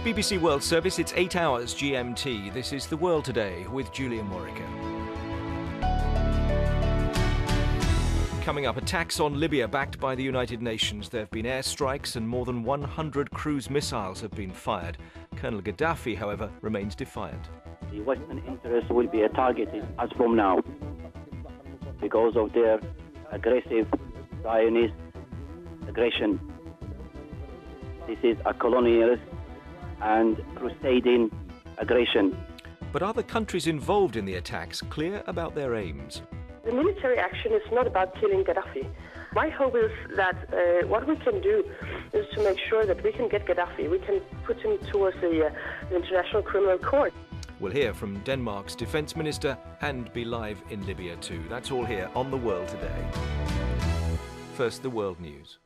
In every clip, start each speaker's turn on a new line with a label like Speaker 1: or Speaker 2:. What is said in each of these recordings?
Speaker 1: BBC World Service, it's 8 hours GMT. This is The World Today with Julian Morica. Coming up, attacks on Libya backed by the United Nations. There have been airstrikes and more than 100 cruise missiles have been fired. Colonel Gaddafi, however, remains defiant.
Speaker 2: The Western interests will be targeted as from now because of their aggressive Zionist aggression. This is a colonialist and crusading aggression.
Speaker 1: But are the countries involved in the attacks clear about their aims?
Speaker 3: The military action is not about killing Gaddafi. My hope is that what we can do is to make sure that we can get Gaddafi. We can put him towards the International Criminal Court.
Speaker 1: We'll hear from Denmark's defence minister and be live in Libya too. That's all here on The World Today. First, the world news.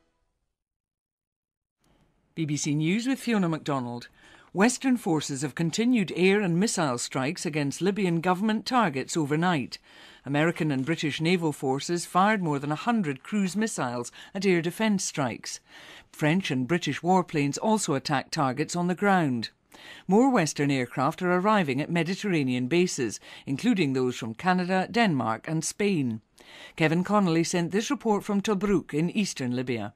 Speaker 4: BBC News with Fiona MacDonald. Western forces have continued air and missile strikes against Libyan government targets overnight. American and British naval forces fired more than 100 cruise missiles at air defence strikes. French and British warplanes also attacked targets on the ground. More Western aircraft are arriving at Mediterranean bases, including those from Canada, Denmark and Spain. Kevin Connolly sent this report from Tobruk in eastern Libya.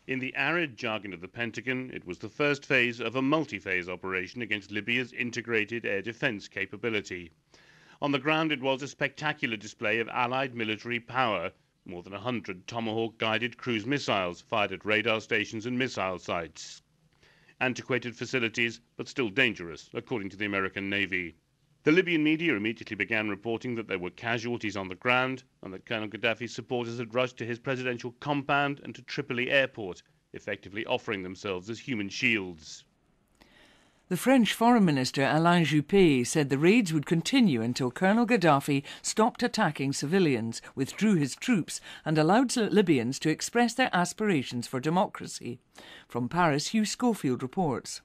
Speaker 5: In the arid jargon of the Pentagon, it was the first phase of a multi-phase operation against Libya's integrated air defence capability. On the ground, it was a spectacular display of Allied military power. More than 100 Tomahawk-guided cruise missiles fired at radar stations and missile sites. Antiquated facilities, but still dangerous, according to the American Navy. The Libyan media immediately began reporting that there were casualties on the ground and that Colonel Gaddafi's supporters had rushed to his presidential compound and to Tripoli airport, effectively offering themselves as human shields.
Speaker 4: The French Foreign Minister Alain Juppé said the raids would continue until Colonel Gaddafi stopped attacking civilians, withdrew his troops and allowed Libyans to express their aspirations for democracy. From Paris, Hugh Schofield reports.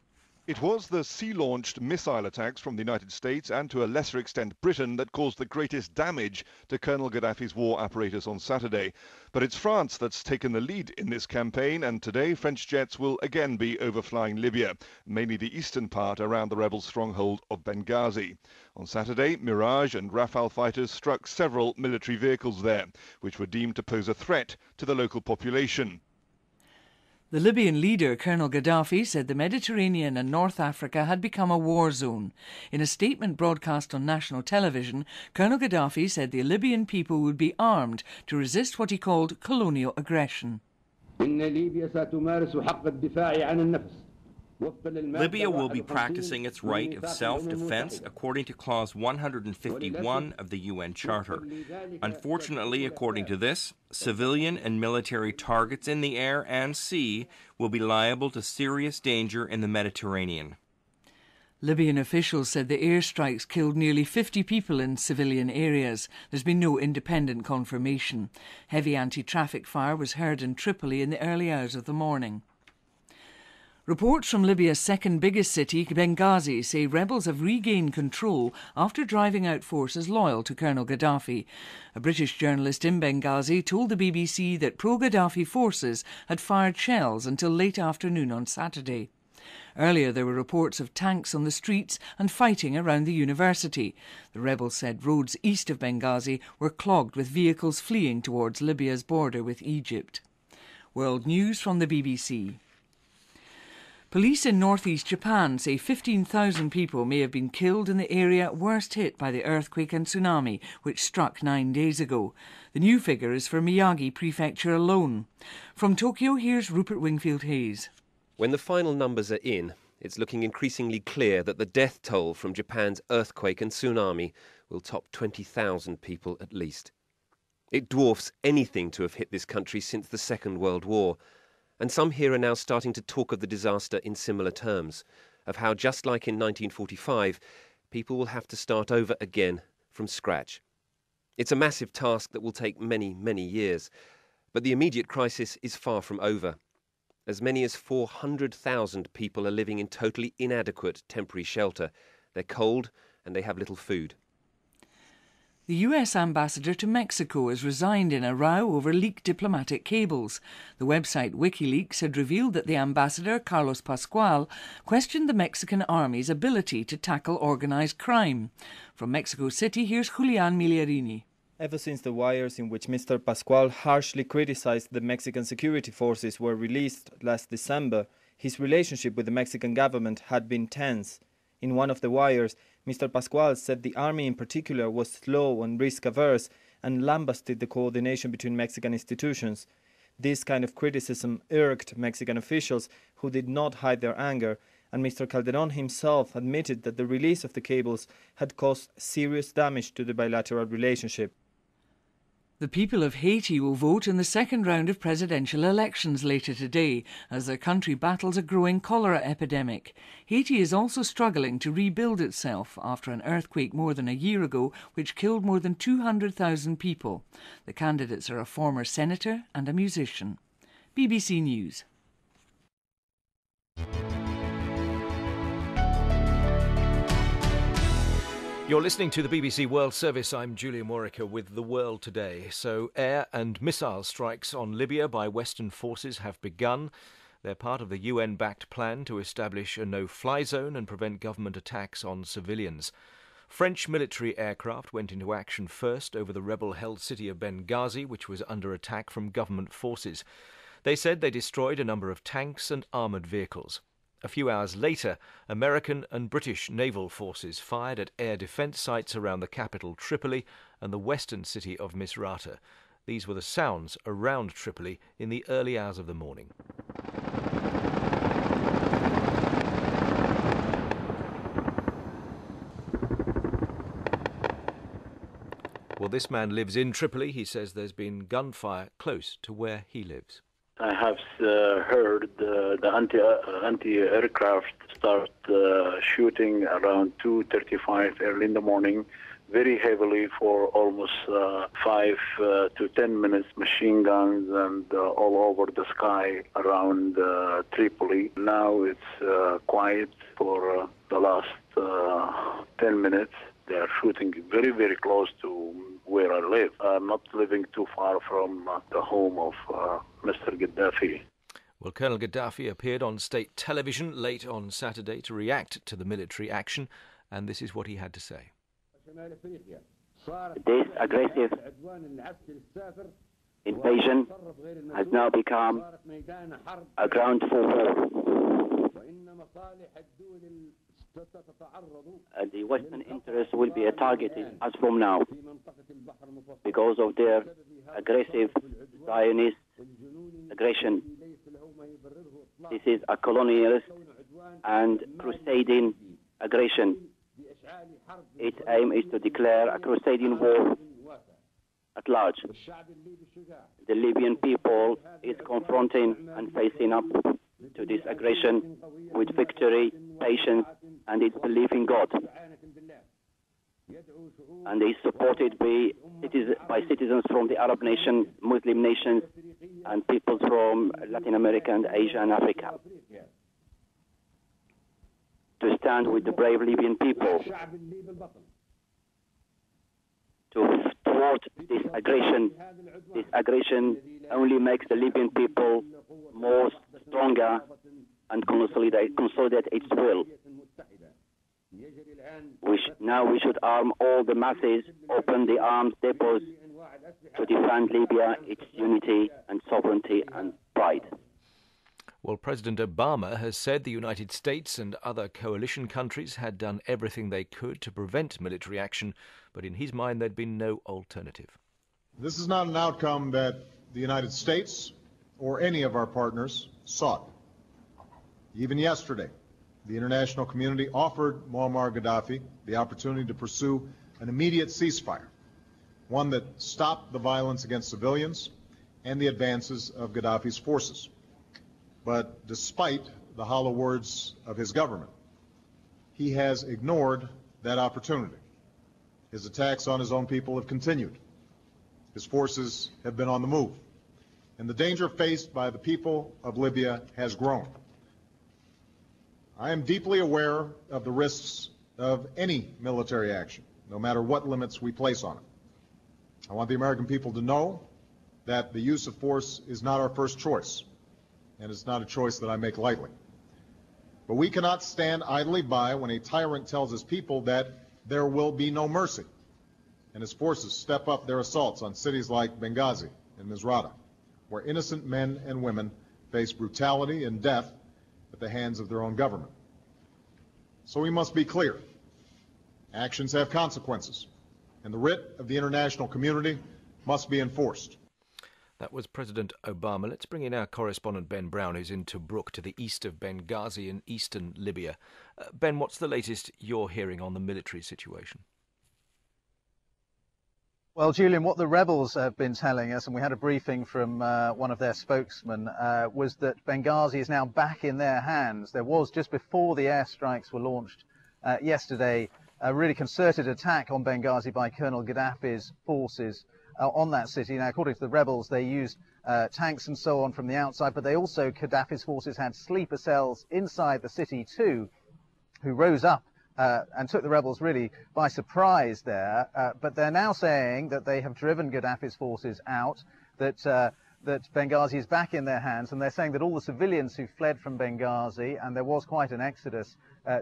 Speaker 6: It was the sea-launched missile attacks from the United States and to a lesser extent Britain that caused the greatest damage to Colonel Gaddafi's war apparatus on Saturday. But it's France that's taken the lead in this campaign, and today French jets will again be overflying Libya, mainly the eastern part around the rebel stronghold of Benghazi. On Saturday, Mirage and Rafale fighters struck several military vehicles there, which were deemed to pose a threat to the local population.
Speaker 4: The Libyan leader, Colonel Gaddafi, said the Mediterranean and North Africa had become a war zone. In a statement broadcast on national television, Colonel Gaddafi said the Libyan people would be armed to resist what he called colonial aggression.
Speaker 7: Libya will be practicing its right of self-defense according to Clause 151 of the UN Charter. Unfortunately, according to this, civilian and military targets in the air and sea will be liable to serious danger in the Mediterranean.
Speaker 4: Libyan officials said the airstrikes killed nearly 50 people in civilian areas. There's been no independent confirmation. Heavy anti-traffic fire was heard in Tripoli in the early hours of the morning. Reports from Libya's second biggest city, Benghazi, say rebels have regained control after driving out forces loyal to Colonel Gaddafi. A British journalist in Benghazi told the BBC that pro-Gaddafi forces had fired shells until late afternoon on Saturday. Earlier there were reports of tanks on the streets and fighting around the university. The rebels said roads east of Benghazi were clogged with vehicles fleeing towards Libya's border with Egypt. World News from the BBC. Police in northeast Japan say 15,000 people may have been killed in the area worst hit by the earthquake and tsunami, which struck 9 days ago. The new figure is for Miyagi Prefecture alone. From Tokyo, here's Rupert Wingfield-Hayes.
Speaker 8: When the final numbers are in, it's looking increasingly clear that the death toll from Japan's earthquake and tsunami will top 20,000 people at least. It dwarfs anything to have hit this country since the Second World War. And some here are now starting to talk of the disaster in similar terms, of how, just like in 1945, people will have to start over again from scratch. It's a massive task that will take many, many years, but the immediate crisis is far from over. As many as 400,000 people are living in totally inadequate temporary shelter. They're cold and they have little food.
Speaker 4: The US ambassador to Mexico has resigned in a row over leaked diplomatic cables. The website WikiLeaks had revealed that the ambassador, Carlos Pascual, questioned the Mexican army's ability to tackle organised crime. From Mexico City, here's Julian Miglierini.
Speaker 9: Ever since the wires in which Mr. Pascual harshly criticized the Mexican security forces were released last December, his relationship with the Mexican government had been tense. In one of the wires, Mr. Pascual said the army in particular was slow and risk-averse and lambasted the coordination between Mexican institutions. This kind of criticism irked Mexican officials who did not hide their anger, and Mr. Calderón himself admitted that the release of the cables had caused serious damage to the bilateral relationship.
Speaker 4: The people of Haiti will vote in the second round of presidential elections later today as their country battles a growing cholera epidemic. Haiti is also struggling to rebuild itself after an earthquake more than a year ago which killed more than 200,000 people. The candidates are a former senator and a musician. BBC News.
Speaker 1: You're listening to the BBC World Service. I'm Julian Warwicker with The World Today. So air and missile strikes on Libya by Western forces have begun. They're part of the UN-backed plan to establish a no-fly zone and prevent government attacks on civilians. French military aircraft went into action first over the rebel-held city of Benghazi, which was under attack from government forces. They said they destroyed a number of tanks and armoured vehicles. A few hours later, American and British naval forces fired at air defence sites around the capital Tripoli and the western city of Misrata. These were the sounds around Tripoli in the early hours of the morning. Well, this man lives in Tripoli. He says there's been gunfire close to where he lives.
Speaker 10: I have heard the anti-aircraft start shooting around 2:35 early in the morning, very heavily for almost 5 to 10 minutes, machine guns and all over the sky around Tripoli. Now it's quiet for the last 10 minutes. They are shooting very, very close to where I live. I'm not living too far from the home of Mr. Gaddafi.
Speaker 1: Well, Colonel Gaddafi appeared on state television late on Saturday to react to the military action, and this is what he had to say.
Speaker 2: This aggressive invasion has now become a ground for war. The Western interests will be targeted as from now because of their aggressive Zionist aggression. This is a colonialist and crusading aggression. Its aim is to declare a crusading war at large. The Libyan people is confronting and facing up to this aggression with victory, patience, and its belief in God. And is supported by citizens from the Arab nations, Muslim nations, and peoples from Latin America and Asia and Africa. To stand with the brave Libyan people to thwart this aggression. This aggression only makes the Libyan people more stronger and consolidate its will. Now we should arm all the masses, open the arms depots to defend Libya, its unity and sovereignty and pride.
Speaker 1: Well, President Obama has said the United States and other coalition countries had done everything they could to prevent military action, but in his mind there'd been no alternative.
Speaker 11: This is not an outcome that the United States or any of our partners sought. Even yesterday, the international community offered Muammar Gaddafi the opportunity to pursue an immediate ceasefire, one that stopped the violence against civilians and the advances of Gaddafi's forces. But despite the hollow words of his government, he has ignored that opportunity. His attacks on his own people have continued. His forces have been on the move. And the danger faced by the people of Libya has grown. I am deeply aware of the risks of any military action, no matter what limits we place on it. I want the American people to know that the use of force is not our first choice, and it's not a choice that I make lightly. But we cannot stand idly by when a tyrant tells his people that there will be no mercy, and his forces step up their assaults on cities like Benghazi and Misrata, where innocent men and women face brutality and death at the hands of their own government. So we must be clear. Actions have consequences, and the writ of the international community must be enforced.
Speaker 1: That was President Obama. Let's bring in our correspondent Ben Brown, who's in Tobruk, to the east of Benghazi in eastern Libya. Ben, what's the latest you're hearing on the military situation?
Speaker 12: Well, Julian, what the rebels have been telling us, and we had a briefing from one of their spokesmen, was that Benghazi is now back in their hands. There was, just before the airstrikes were launched yesterday, a really concerted attack on Benghazi by Colonel Gaddafi's forces on that city. Now, according to the rebels, they used tanks and so on from the outside, but they also, Gaddafi's forces had sleeper cells inside the city too, who rose up and took the rebels really by surprise there. But they're now saying that they have driven Gaddafi's forces out, that Benghazi is back in their hands, and they're saying that all the civilians who fled from Benghazi, and there was quite an exodus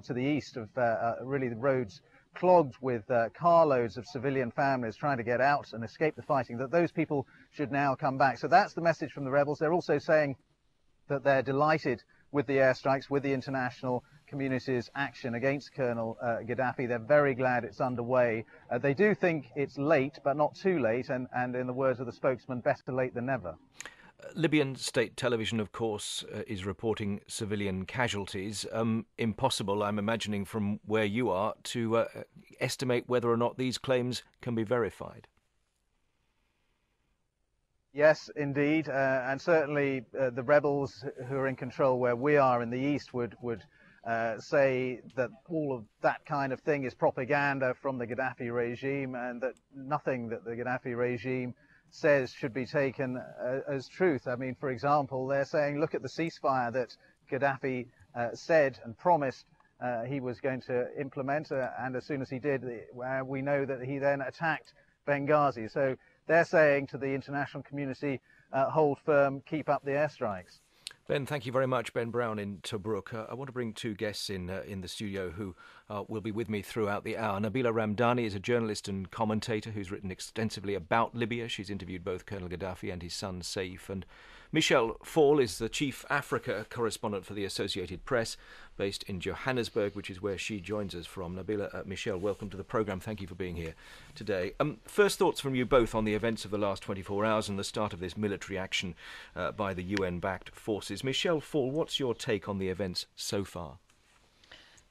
Speaker 12: to the east of really the roads clogged with carloads of civilian families trying to get out and escape the fighting, that those people should now come back. So that's the message from the rebels. They're also saying that they're delighted with the airstrikes, with the international community's action against Colonel Gaddafi. They're very glad it's underway. They do think it's late, but not too late, and in the words of the spokesman, better late than never.
Speaker 1: Libyan state television, of course, is reporting civilian casualties. Impossible, I'm imagining, from where you are, to estimate whether or not these claims can be verified.
Speaker 12: Yes, indeed, and certainly the rebels who are in control where we are in the east would say that all of that kind of thing is propaganda from the Gaddafi regime, and that nothing that the Gaddafi regime says should be taken as truth. I mean, for example, they're saying, look at the ceasefire that Gaddafi said and promised he was going to implement, and as soon as he did, we know that he then attacked Benghazi. So they're saying to the international community, hold firm, keep up the airstrikes.
Speaker 1: Ben, thank you very much. Ben Brown in Tobruk. I want to bring two guests in the studio who will be with me throughout the hour. Nabila Ramdani is a journalist and commentator who's written extensively about Libya. She's interviewed both Colonel Gaddafi and his son Saif. And Michelle Fall is the chief Africa correspondent for the Associated Press, based in Johannesburg, which is where she joins us from. Nabila, Michelle, welcome to the programme. Thank you for being here today. First thoughts from you both on the events of the last 24 hours and the start of this military action by the UN-backed forces. Michelle Fall, what's your take on the events so far?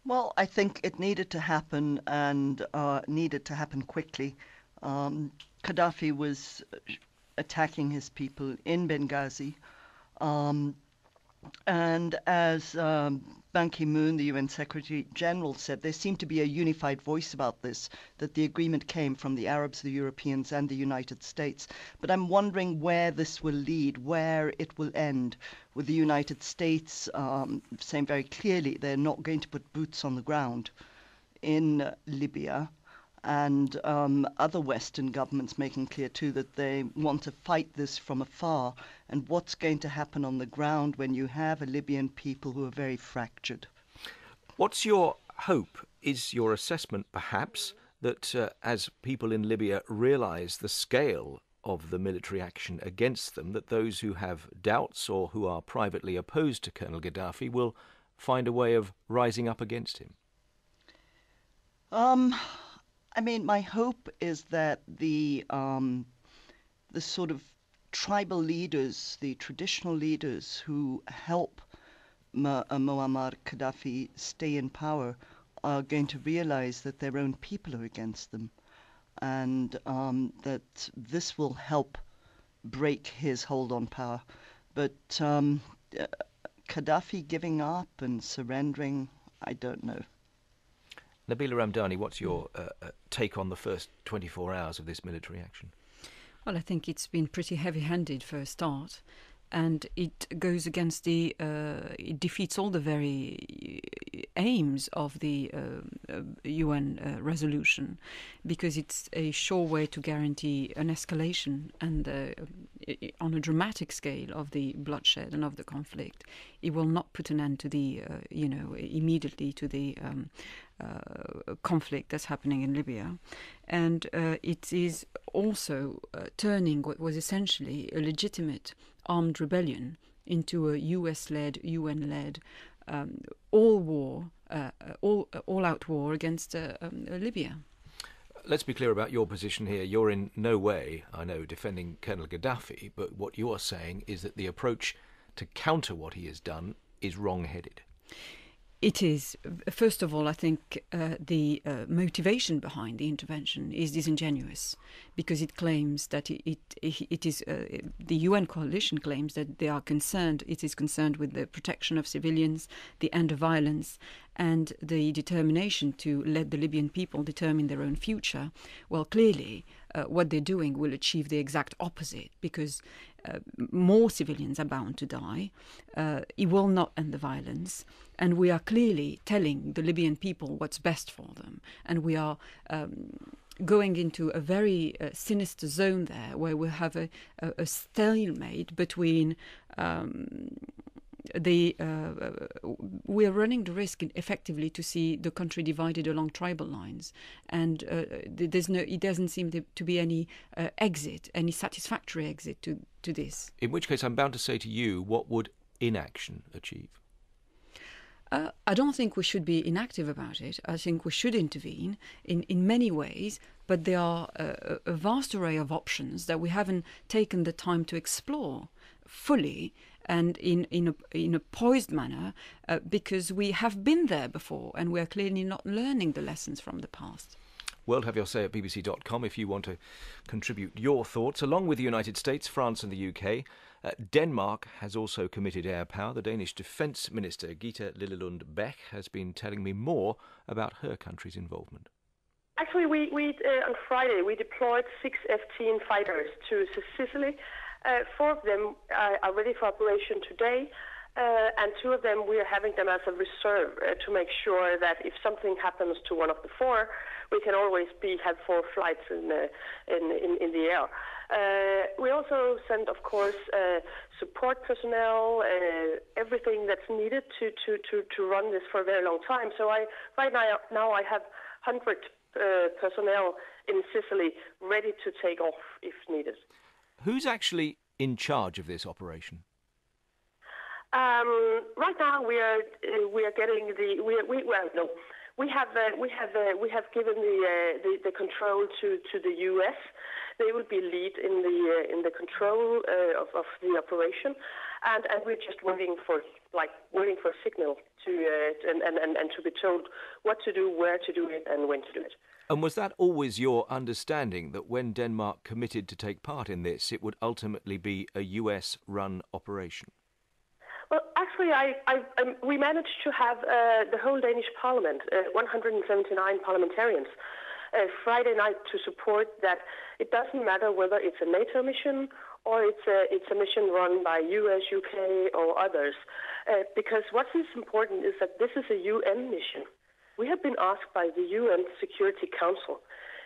Speaker 13: Well, I think it needed to happen, and needed to happen quickly. Gaddafi was attacking his people in Benghazi. And as Ban Ki-moon, the UN Secretary General, said, there seemed to be a unified voice about this, that the agreement came from the Arabs, the Europeans and the United States. But I'm wondering where this will lead, where it will end, with the United States saying very clearly they're not going to put boots on the ground in Libya, and other Western governments making clear too that they want to fight this from afar. And what's going to happen on the ground when you have a Libyan people who are very fractured?
Speaker 1: What's your hope? Is your assessment perhaps that as people in Libya realise the scale of the military action against them, that those who have doubts or who are privately opposed to Colonel Gaddafi will find a way of rising up against him?
Speaker 13: I mean, my hope is that the sort of tribal leaders, the traditional leaders who help Muammar Gaddafi stay in power, are going to realize that their own people are against them, and that this will help break his hold on power. But Gaddafi giving up and surrendering, I don't know.
Speaker 1: Nabila Ramdani, what's your take on the first 24 hours of this military action?
Speaker 14: Well, I think it's been pretty heavy-handed for a start, and it goes against it defeats all the very aims of the UN resolution, because it's a sure way to guarantee an escalation and on a dramatic scale of the bloodshed and of the conflict. It will not put an end to the, immediately to the conflict that's happening in Libya. And it is also turning what was essentially a legitimate armed rebellion into a US-led, UN-led, all-out war against Libya.
Speaker 1: Let's be clear about your position here. You're in no way, I know, defending Colonel Gaddafi, but what you are saying is that the approach to counter what he has done is wrong-headed.
Speaker 14: It is. First of all, I think the motivation behind the intervention is disingenuous, because it claims that it is the UN coalition claims that they are concerned. It is concerned with the protection of civilians, the end of violence, and the determination to let the Libyan people determine their own future. Well, clearly, what they're doing will achieve the exact opposite, because more civilians are bound to die. It will not end the violence. And we are clearly telling the Libyan people what's best for them. And we are going into a very sinister zone there, where we have a stalemate between we are running the risk effectively to see the country divided along tribal lines, and it doesn't seem to be any any satisfactory exit to this.
Speaker 1: In which case, I'm bound to say to you, what would inaction achieve?
Speaker 14: I don't think we should be inactive about it. I think we should intervene in many ways, but there are a vast array of options that we haven't taken the time to explore fully and in a poised manner, because we have been there before and we are clearly not learning the lessons from the past.
Speaker 1: Well, have your say at bbc.com if you want to contribute your thoughts. Along with the United States, France and the UK, Denmark has also committed air power. The Danish Defence Minister, Gitte Lillelund Bech, has been telling me more about her country's involvement.
Speaker 3: Actually, we on Friday, we deployed 6 F-18 fighters to Sicily. 4 of them are ready for operation today, and 2 of them, we are having them as a reserve to make sure that if something happens to one of the 4, we can always have 4 flights in the air. We also send, of course, support personnel, everything that's needed to run this for a very long time. So right now I have 100 personnel in Sicily ready to take off if needed.
Speaker 1: Who's actually in charge of this operation?
Speaker 3: Right now we are getting we have given the control to the US. They will be lead in the control of the operation, and we're just waiting for a signal and to be told what to do, where to do it, and when to do it.
Speaker 1: And was that always your understanding, that when Denmark committed to take part in this, it would ultimately be a US-run operation?
Speaker 3: Well, actually, we managed to have the whole Danish Parliament, 179 parliamentarians, Friday night to support that it doesn't matter whether it's a NATO mission or it's a mission run by US, UK, or others, because what is important is that this is a UN mission. We have been asked by the UN Security Council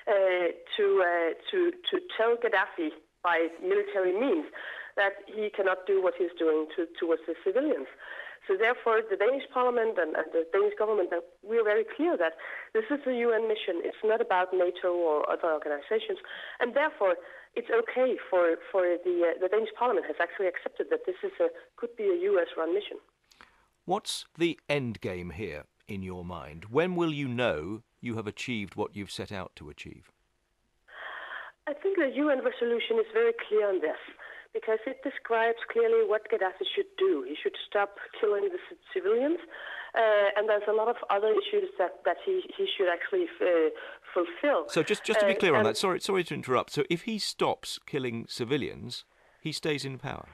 Speaker 3: to tell Gaddafi by military means that he cannot do what he's doing towards the civilians. So therefore, the Danish Parliament and the Danish government, we are very clear that this is a UN mission. It's not about NATO or other organizations. And therefore, it's okay for the Danish Parliament has actually accepted that this could be a US-run mission. What's
Speaker 1: the end game here in your mind? When will you know you have achieved what you've set out to achieve?
Speaker 3: I think the UN resolution is very clear on this, because it describes clearly what Gaddafi should do. He should stop killing the civilians, and there's a lot of other issues that he should actually fulfill.
Speaker 1: So just to be clear on that, sorry to interrupt. So if he stops killing civilians, he stays in power?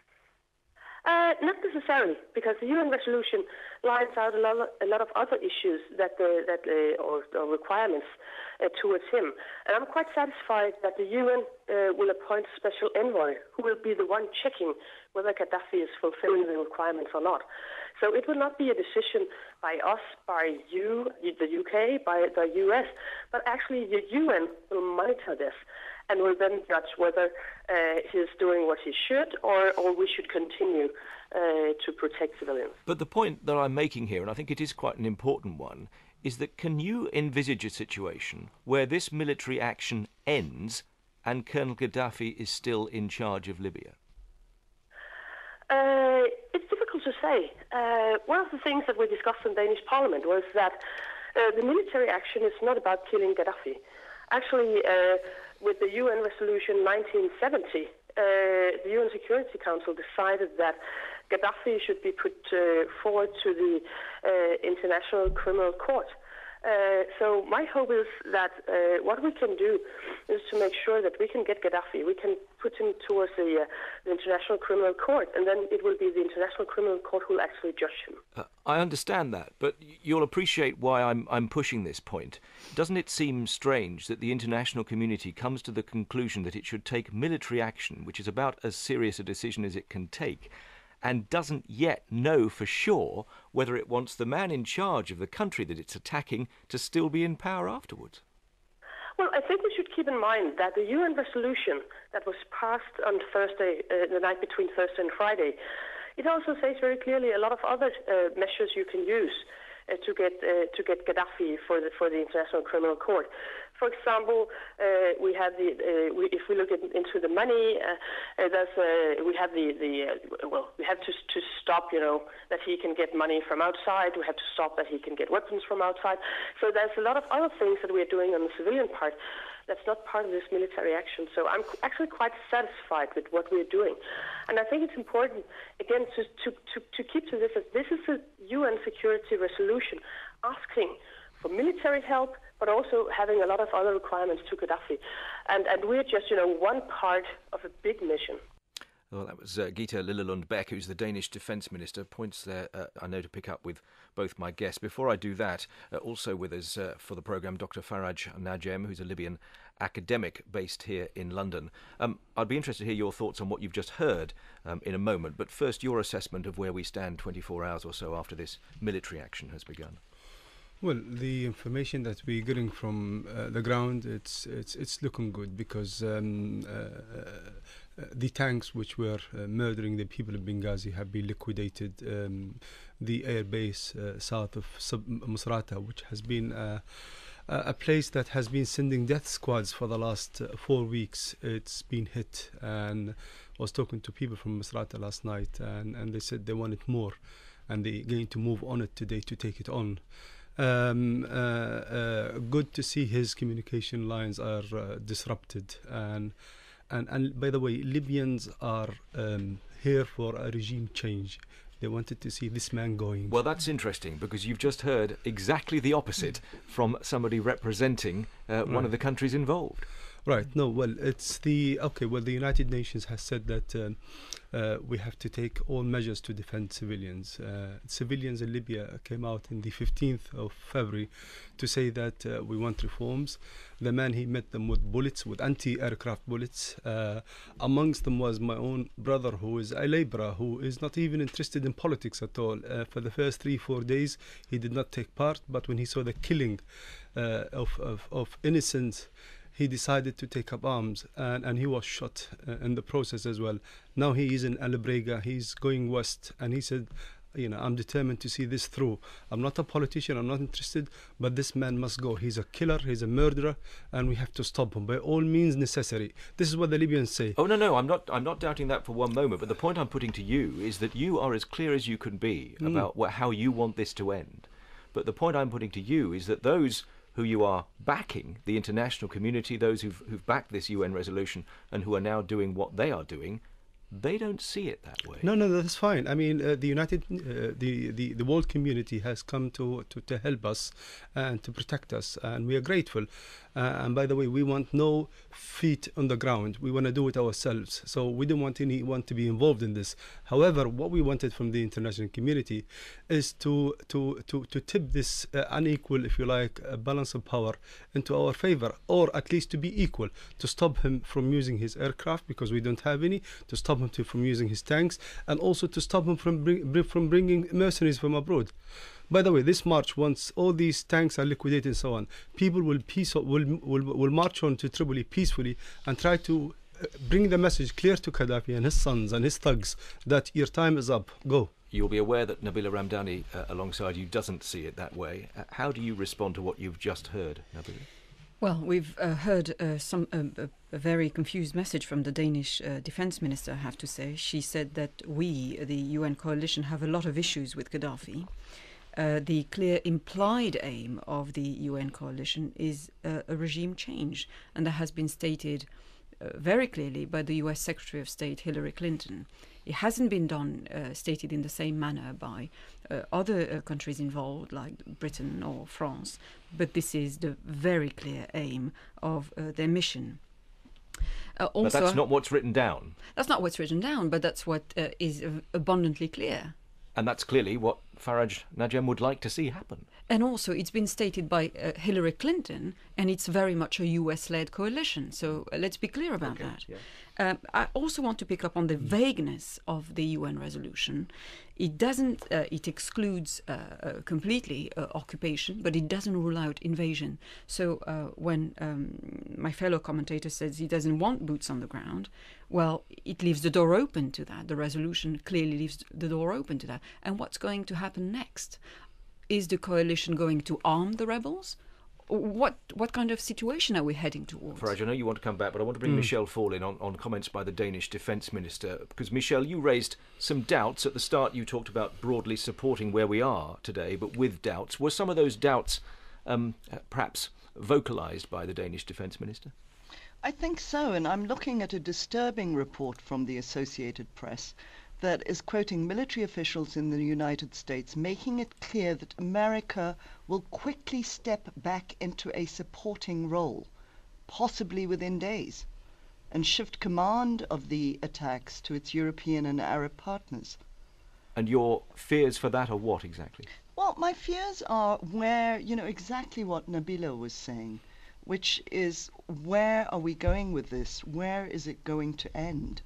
Speaker 3: Not necessarily, because the UN resolution lines out a lot of other issues or requirements towards him. And I'm quite satisfied that the UN will appoint a special envoy who will be the one checking whether Gaddafi is fulfilling the requirements or not. So it will not be a decision by us, by you, the UK, by the US, but actually the UN will monitor this and will then judge whether he's doing what he should or we should continue to protect civilians.
Speaker 1: But the point that I'm making here, and I think it is quite an important one, is that can you envisage a situation where this military action ends and Colonel Gaddafi is still in charge of Libya?
Speaker 3: It's difficult to say. One of the things that we discussed in Danish Parliament was that the military action is not about killing Gaddafi. Actually, with the UN Resolution 1970, the UN Security Council decided that Gaddafi should be put forward to the International Criminal Court. So my hope is that what we can do is to make sure that we can get Gaddafi, we can put him towards the International Criminal Court, and then it will be the International Criminal Court who will actually judge him.
Speaker 1: I understand that, but you'll appreciate why I'm pushing this point. Doesn't it seem strange that the international community comes to the conclusion that it should take military action, which is about as serious a decision as it can take, and doesn't yet know for sure whether it wants the man in charge of the country that it's attacking to still be in power afterwards?
Speaker 3: Well, I think we should keep in mind that the UN resolution that was passed on Thursday, the night between Thursday and Friday, it also says very clearly a lot of other measures you can use to get Gaddafi for the International Criminal Court. For example, we have if we look into the money, we have we have to stop, that he can get money from outside. We have to stop that he can get weapons from outside. So there's a lot of other things that we are doing on the civilian part that's not part of this military action. So I'm actually quite satisfied with what we're doing. And I think it's important, again, to keep to this, as this is a UN security resolution asking for military help, but also having a lot of other requirements to Gaddafi. And we're just, one part of a big mission.
Speaker 1: Well, that was Gitte Lillelund Bech, who's the Danish Defence Minister. Points there, I know, to pick up with both my guests. Before I do that, also with us for the programme, Dr. Faraj Najem, who's a Libyan academic based here in London. I'd be interested to hear your thoughts on what you've just heard in a moment. But first, your assessment of where we stand 24 hours or so after this military action has begun.
Speaker 15: Well, the information that we're getting from the ground, it's looking good, because the tanks which were murdering the people of Benghazi have been liquidated. The air base south of Misrata, which has been a place that has been sending death squads for the last 4 weeks, it's been hit. And I was talking to people from Misrata last night, and they said they wanted more, and they're going to move on it today to take it on. Good to see his communication lines are disrupted, and by the way, Libyans are here for a regime change. They wanted to see this man going.
Speaker 1: Well, that's interesting, because you've just heard exactly the opposite from somebody representing one of the countries involved.
Speaker 15: Right. No, well, it's the United Nations has said that we have to take all measures to defend civilians. Civilians in Libya came out in the 15th of February to say that we want reforms. The man, he met them with bullets, with anti-aircraft bullets. Amongst them was my own brother, who is a labourer, who is not even interested in politics at all. For the first 3-4 days, he did not take part, but when he saw the killing of innocents, he decided to take up arms, and he was shot in the process as well. Now he is in Al Brega, he's going west, and he said, I'm determined to see this through. I'm not a politician, I'm not interested, but this man must go. He's a killer, he's a murderer, and we have to stop him by all means necessary. This is what the Libyans say.
Speaker 1: Oh, no, I'm not doubting that for one moment, but the point I'm putting to you is that you are as clear as you can be about how you want this to end. But the point I'm putting to you is that those who you are backing, the international community, those who've backed this UN resolution and who are now doing what they are doing, they don't see it that way.
Speaker 15: No, that's fine. I mean, the world community has come to help us and to protect us, and we are grateful. And by the way, we want no feet on the ground. We want to do it ourselves. So we don't want anyone to be involved in this. However, what we wanted from the international community is to tip this unequal, if you like, balance of power into our favor, or at least to be equal, to stop him from using his aircraft, because we don't have any, to stop him from using his tanks, and also to stop him from bringing mercenaries from abroad. By the way, this march, once all these tanks are liquidated and so on, people will march on to Tripoli peacefully and try to bring the message clear to Gaddafi and his sons and his thugs that your time is up, go.
Speaker 1: You'll be aware that Nabila Ramdani, alongside you, doesn't see it that way. How do you respond to what you've just heard, Nabila?
Speaker 14: Well, we've heard a very confused message from the Danish defense minister, I have to say. She said that we, the UN coalition, have a lot of issues with Gaddafi. The clear implied aim of the UN coalition is a regime change, and that has been stated very clearly by the US Secretary of State Hillary Clinton. It hasn't been stated in the same manner by other countries involved, like Britain or France, but this is the very clear aim of their mission.
Speaker 1: Also, but that's not what's written down.
Speaker 14: That's not what's written down, but that's what is abundantly clear.
Speaker 1: And that's clearly what Faraj Najem would like to see happen.
Speaker 14: And also, it's been stated by Hillary Clinton, and it's very much a US-led coalition. So let's be clear about that. Yeah. I also want to pick up on the vagueness of the UN resolution. It doesn't. It excludes completely occupation, but it doesn't rule out invasion. So when my fellow commentator says he doesn't want boots on the ground, well, it leaves the door open to that. The resolution clearly leaves the door open to that. And what's going to happen next? Is the coalition going to arm the rebels? What kind of situation are we heading towards?
Speaker 1: Faraj, I know you want to come back, but I want to bring Michel Fall in on comments by the Danish Defence Minister. Because, Michel, you raised some doubts. At the start, you talked about broadly supporting where we are today, but with doubts. Were some of those doubts perhaps vocalised by the Danish Defence Minister?
Speaker 13: I think so, and I'm looking at a disturbing report from the Associated Press that is quoting military officials in the United States, making it clear that America will quickly step back into a supporting role, possibly within days, and shift command of the attacks to its European and Arab partners.
Speaker 1: And your fears for that are what exactly?
Speaker 13: Well, my fears are exactly what Nabila was saying, which is, where are we going with this? Where is it going to end?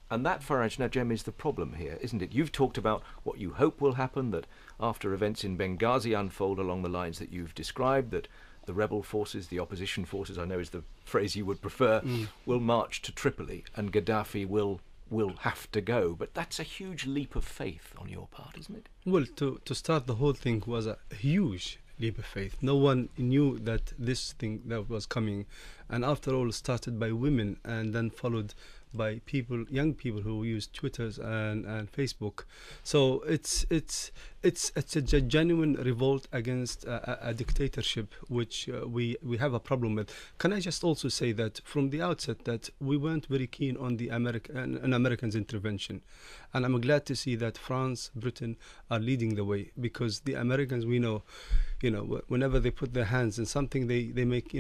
Speaker 1: And that, Faraj Najem, is the problem here, isn't it? You've talked about what you hope will happen, that after events in Benghazi unfold along the lines that you've described, that the rebel forces, the opposition forces, I know is the phrase you would prefer, will march to Tripoli and Gaddafi will have to go. But that's a huge leap of faith on your part, isn't it?
Speaker 15: Well, to start the whole thing was a huge leap of faith. No one knew that this thing that was coming, and after all started by women and then followed by young people who use Twitters and Facebook. So it's a genuine revolt against a dictatorship, which we have a problem with. Can I just also say that from the outset that we weren't very keen on the Americans' intervention, and I'm glad to see that France, Britain are leading the way, because the Americans, we know, whenever they put their hands in something, they make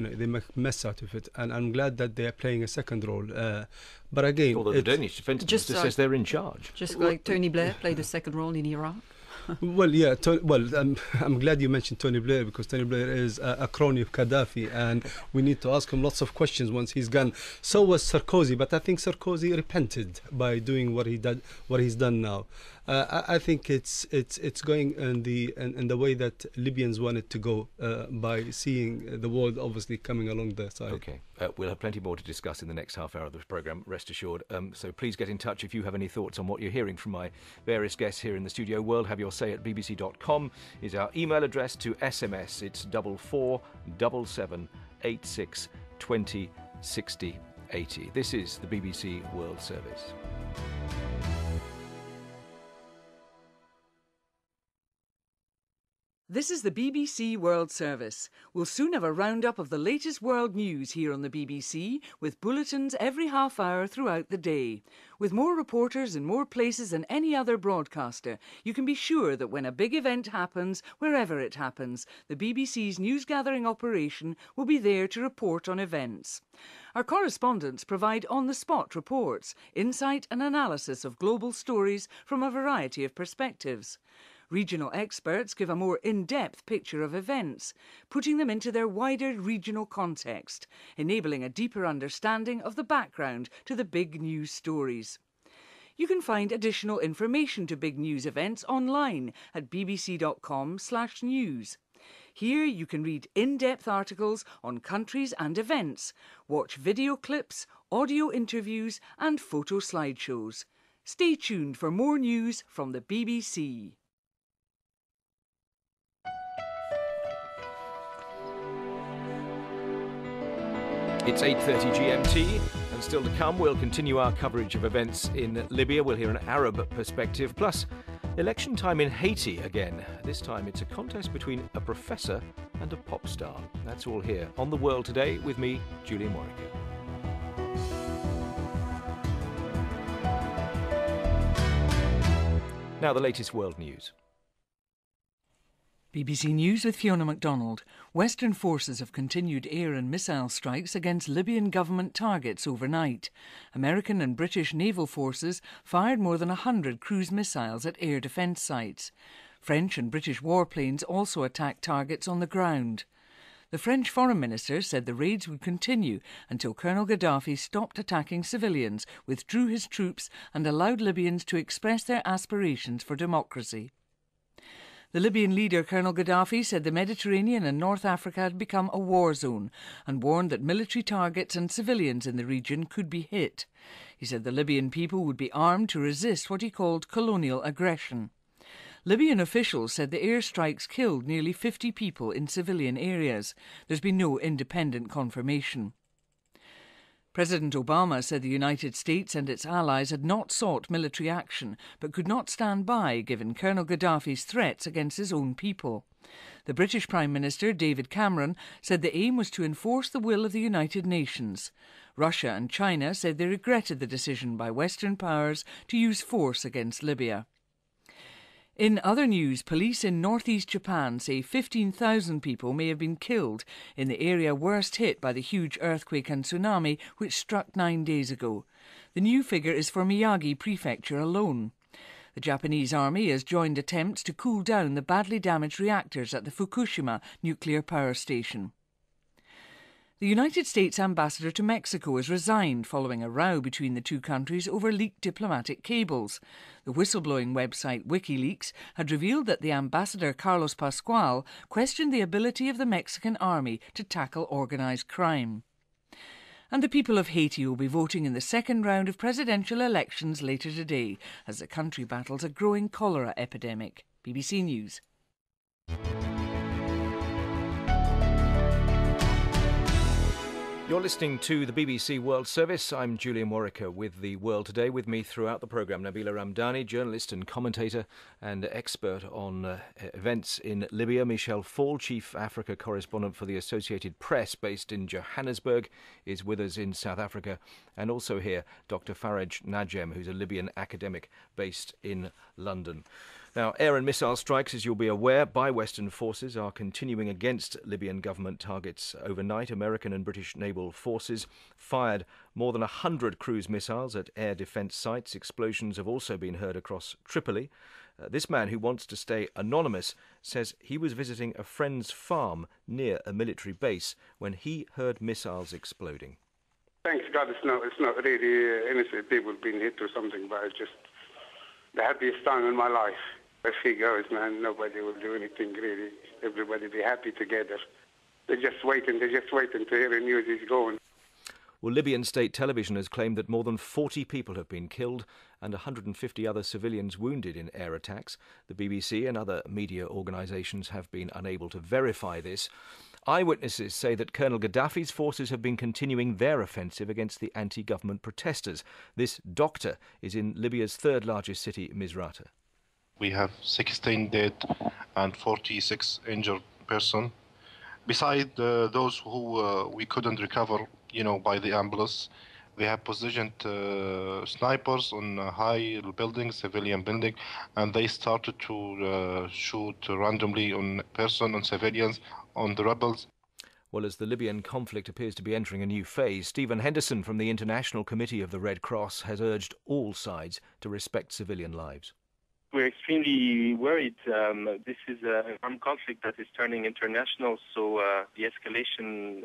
Speaker 15: mess out of it, and I'm glad that they are playing a second role. But again,
Speaker 1: although the Danish Defence Minister says they're in charge,
Speaker 14: just like Tony Blair played a second role in Iraq.
Speaker 15: Well, yeah. I'm glad you mentioned Tony Blair, because Tony Blair is a crony of Gaddafi, and we need to ask him lots of questions once he's gone. So was Sarkozy, but I think Sarkozy repented by doing what he's done now. I think it's going in the way that Libyans want it to go, by seeing the world obviously coming along their side.
Speaker 1: Okay, we'll have plenty more to discuss in the next half hour of this programme, rest assured. So please get in touch if you have any thoughts on what you're hearing from my various guests here in the studio. World Have Your Say at bbc.com is our email address. To SMS, it's 4477 86 20 60 80. This is the BBC World Service.
Speaker 4: This is the BBC World Service. We'll soon have a roundup of the latest world news here on the BBC, with bulletins every half hour throughout the day. With more reporters in more places than any other broadcaster, you can be sure that when a big event happens, wherever it happens, the BBC's news-gathering operation will be there to report on events. Our correspondents provide on-the-spot reports, insight and analysis of global stories from a variety of perspectives. Regional experts give a more in-depth picture of events, putting them into their wider regional context, enabling a deeper understanding of the background to the big news stories. You can find additional information to big news events online at bbc.com/news. Here you can read in-depth articles on countries and events, watch video clips, audio interviews and photo slideshows. Stay tuned for more news from the BBC.
Speaker 1: It's 8:30 GMT, and still to come, we'll continue our coverage of events in Libya. We'll hear an Arab perspective, plus election time in Haiti again. This time it's a contest between a professor and a pop star. That's all here on The World Today with me, Julian Warwick. Now the latest world news.
Speaker 4: BBC News with Fiona MacDonald. Western forces have continued air and missile strikes against Libyan government targets overnight. American and British naval forces fired more than 100 cruise missiles at air defence sites. French and British warplanes also attacked targets on the ground. The French Foreign Minister said the raids would continue until Colonel Gaddafi stopped attacking civilians, withdrew his troops and allowed Libyans to express their aspirations for democracy. The Libyan leader, Colonel Gaddafi, said the Mediterranean and North Africa had become a war zone and warned that military targets and civilians in the region could be hit. He said the Libyan people would be armed to resist what he called colonial aggression. Libyan officials said the airstrikes killed nearly 50 people in civilian areas. There's been no independent confirmation. President Obama said the United States and its allies had not sought military action, but could not stand by given Colonel Gaddafi's threats against his own people. The British Prime Minister, David Cameron, said the aim was to enforce the will of the United Nations. Russia and China said they regretted the decision by Western powers to use force against Libya. In other news, police in northeast Japan say 15,000 people may have been killed in the area worst hit by the huge earthquake and tsunami which struck 9 days ago. The new figure is for Miyagi Prefecture alone. The Japanese army has joined attempts to cool down the badly damaged reactors at the Fukushima nuclear power station. The United States ambassador to Mexico has resigned following a row between the two countries over leaked diplomatic cables. The whistleblowing website WikiLeaks had revealed that the ambassador, Carlos Pascual, questioned the ability of the Mexican army to tackle organised crime. And the people of Haiti will be voting in the second round of presidential elections later today as the country battles a growing cholera epidemic. BBC News.
Speaker 1: You're listening to the BBC World Service. I'm Julian Warwick with The World Today. With me throughout the programme, Nabila Ramdani, journalist and commentator and expert on events in Libya. Michelle Fall, Chief Africa Correspondent for the Associated Press, based in Johannesburg, is with us in South Africa. And also here, Dr. Faraj Najem, who's a Libyan academic based in London. Now, air and missile strikes, as you'll be aware, by Western forces are continuing against Libyan government targets overnight. American and British naval forces fired more than 100 cruise missiles at air defence sites. Explosions have also been heard across Tripoli. This man, who wants to stay anonymous, says he was visiting a friend's farm near a military base when he heard missiles exploding.
Speaker 16: Thanks God it's not really innocent people being hit or something, but it's just the happiest time in my life. As he goes, man, nobody will do anything really. Everybody be happy together. They're just waiting to hear the news he's going.
Speaker 1: Well, Libyan state television has claimed that more than 40 people have been killed and 150 other civilians wounded in air attacks. The BBC and other media organisations have been unable to verify this. Eyewitnesses say that Colonel Gaddafi's forces have been continuing their offensive against the anti-government protesters. This doctor is in Libya's third largest city, Misrata.
Speaker 17: We have 16 dead and 46 injured person. Beside those who we couldn't recover, by the ambulance, we have positioned snipers on high buildings, civilian building, and they started to shoot randomly on civilians, on the rebels.
Speaker 1: Well, as the Libyan conflict appears to be entering a new phase, Stephen Henderson from the International Committee of the Red Cross has urged all sides to respect civilian lives.
Speaker 18: We're extremely worried. This is an armed conflict that is turning international, so the escalation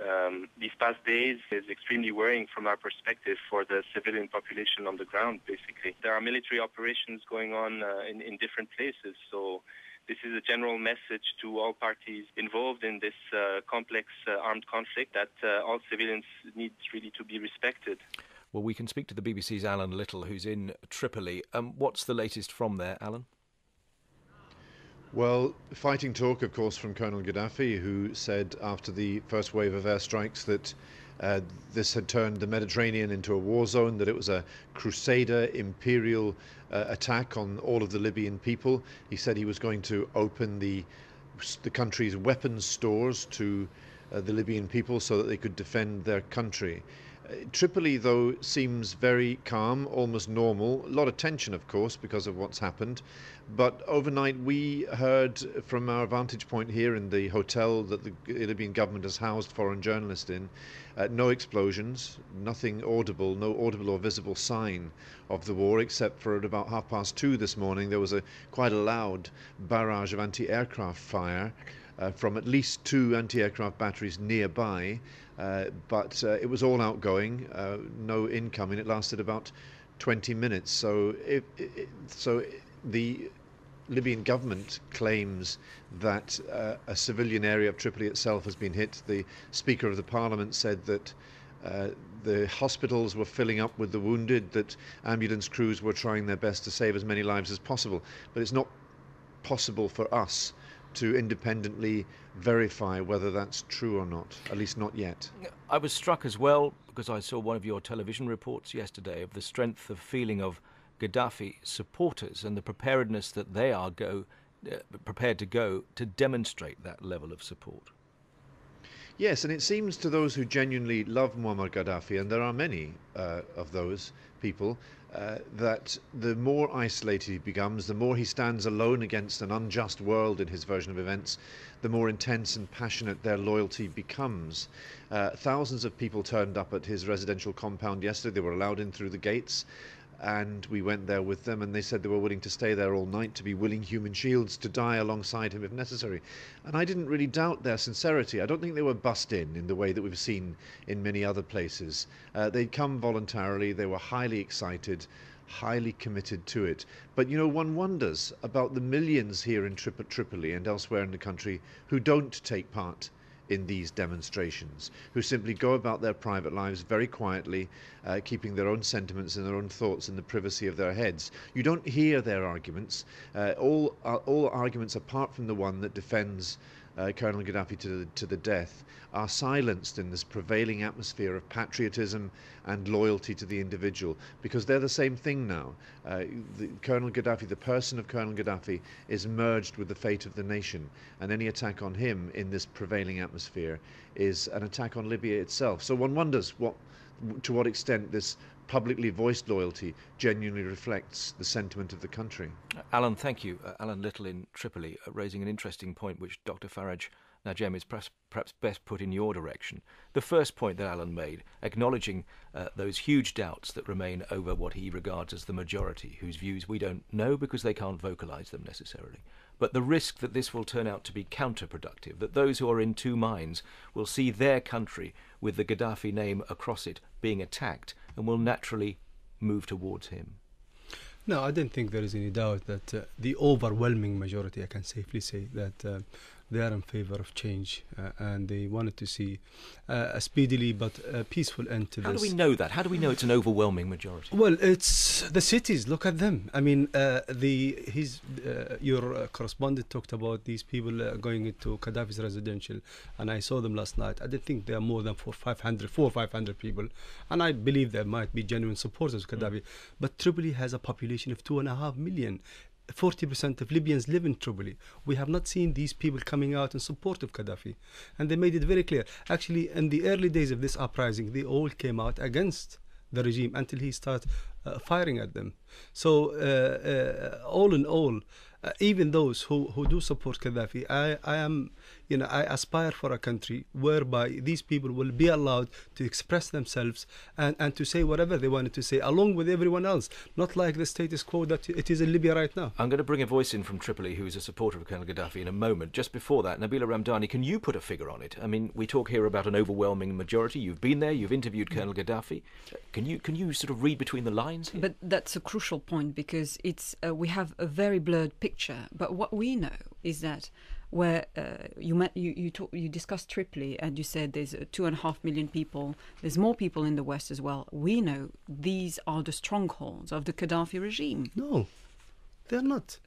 Speaker 18: these past days is extremely worrying from our perspective for the civilian population on the ground, basically. There are military operations going on in different places, so this is a general message to all parties involved in this complex armed conflict that all civilians need really to be respected.
Speaker 1: Well, we can speak to the BBC's Alan Little, who's in Tripoli. What's the latest from there, Alan?
Speaker 19: Well, fighting talk, of course, from Colonel Gaddafi, who said after the first wave of airstrikes that this had turned the Mediterranean into a war zone, that it was a crusader imperial attack on all of the Libyan people. He said he was going to open the country's weapons stores to the Libyan people so that they could defend their country. Tripoli, though, seems very calm, almost normal. A lot of tension, of course, because of what's happened. But overnight we heard from our vantage point here in the hotel that the Libyan government has housed foreign journalists in, no explosions, nothing audible, no audible or visible sign of the war, except for at about 2:30 this morning there was quite a loud barrage of anti-aircraft fire from at least 2 anti-aircraft batteries nearby. But it was all outgoing, no incoming. It lasted about 20 minutes. So the Libyan government claims that a civilian area of Tripoli itself has been hit. The Speaker of the Parliament said that the hospitals were filling up with the wounded, that ambulance crews were trying their best to save as many lives as possible. But it's not possible for us to independently verify whether that's true or not, at least not yet.
Speaker 1: I was struck as well, because I saw one of your television reports yesterday, of the strength of feeling of Gaddafi supporters and the preparedness that they are prepared to go to demonstrate that level of support.
Speaker 19: Yes, and it seems to those who genuinely love Muammar Gaddafi, and there are many of those people, that the more isolated he becomes, the more he stands alone against an unjust world in his version of events, the more intense and passionate their loyalty becomes. Thousands of people turned up at his residential compound yesterday. They were allowed in through the gates, and we went there with them, and they said they were willing to stay there all night, to be willing human shields, to die alongside him if necessary. And I didn't really doubt their sincerity. I don't think they were bussed in the way that we've seen in many other places. They'd come voluntarily, they were highly excited, highly committed to it. But one wonders about the millions here in Tripoli and elsewhere in the country who don't take part in these demonstrations, who simply go about their private lives very quietly, keeping their own sentiments and their own thoughts in the privacy of their heads. You don't hear their arguments. All arguments apart from the one that defends Colonel Gaddafi to the death are silenced in this prevailing atmosphere of patriotism and loyalty to the individual, because they're the same thing now. Colonel Gaddafi, the person of Colonel Gaddafi, is merged with the fate of the nation, and any attack on him in this prevailing atmosphere is an attack on Libya itself. So one wonders to what extent this publicly voiced loyalty genuinely reflects the sentiment of the country.
Speaker 1: Alan, thank you. Alan Little in Tripoli, raising an interesting point which Dr. Faraj Najem is perhaps best put in your direction. The first point that Alan made, acknowledging those huge doubts that remain over what he regards as the majority, whose views we don't know because they can't vocalise them necessarily. But the risk that this will turn out to be counterproductive, that those who are in two minds will see their country with the Gaddafi name across it being attacked and will naturally move towards him.
Speaker 15: No, I don't think there is any doubt that the overwhelming majority, I can safely say, that they are in favor of change and they wanted to see a speedily but peaceful end to this.
Speaker 1: How do we know that? How do we know it's an overwhelming majority?
Speaker 15: Well, it's the cities. Look at them. I mean, your correspondent talked about these people going into Gaddafi's residential, and I saw them last night. I don't think there are more than 400 or 500 people, and I believe there might be genuine supporters of Gaddafi. But Tripoli has a population of 2.5 million. 40% of Libyans live in Tripoli. We have not seen these people coming out in support of Gaddafi. And they made it very clear. Actually, in the early days of this uprising, they all came out against the regime until he started firing at them. So all in all, even those who do support Gaddafi, I aspire for a country whereby these people will be allowed to express themselves and to say whatever they wanted to say, along with everyone else, not like the status quo that it is in Libya right now.
Speaker 1: I'm going to bring a voice in from Tripoli who is a supporter of Colonel Gaddafi in a moment. Just before that, Nabila Ramdani, can you put a figure on it? I mean, we talk here about an overwhelming majority. You've been there, you've interviewed Colonel Gaddafi. Can you sort of read between the lines here?
Speaker 14: But that's a crucial point, because it's we have a very blurred picture. But what we know is that where you discussed Tripoli and you said there's 2.5 million people, there's more people in the West as well. We know these are the strongholds of the Gaddafi regime.
Speaker 15: No, they're not.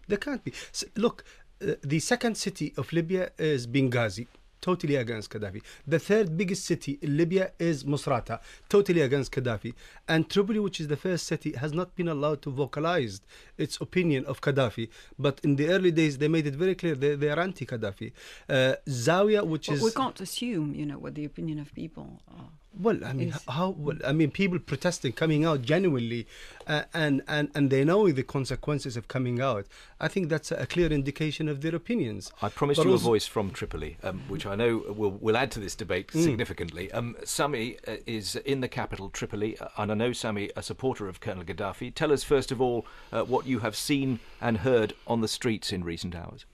Speaker 15: They can't be. Look, the second city of Libya is Benghazi, totally against Gaddafi. The third biggest city in Libya is Misrata, totally against Gaddafi. And Tripoli, which is the first city, has not been allowed to vocalize its opinion of Gaddafi. But in the early days, they made it very clear they are anti-Gaddafi. Zawiya, which is...
Speaker 14: We can't assume, what the opinion of people are.
Speaker 15: Well, I mean, people protesting, coming out genuinely, and they know the consequences of coming out. I think that's a clear indication of their opinions.
Speaker 1: I promised you a voice from Tripoli, which I know will add to this debate significantly. Sami is in the capital, Tripoli, and I know Sami, a supporter of Colonel Gaddafi. Tell us, first of all, what you have seen and heard on the streets in recent hours.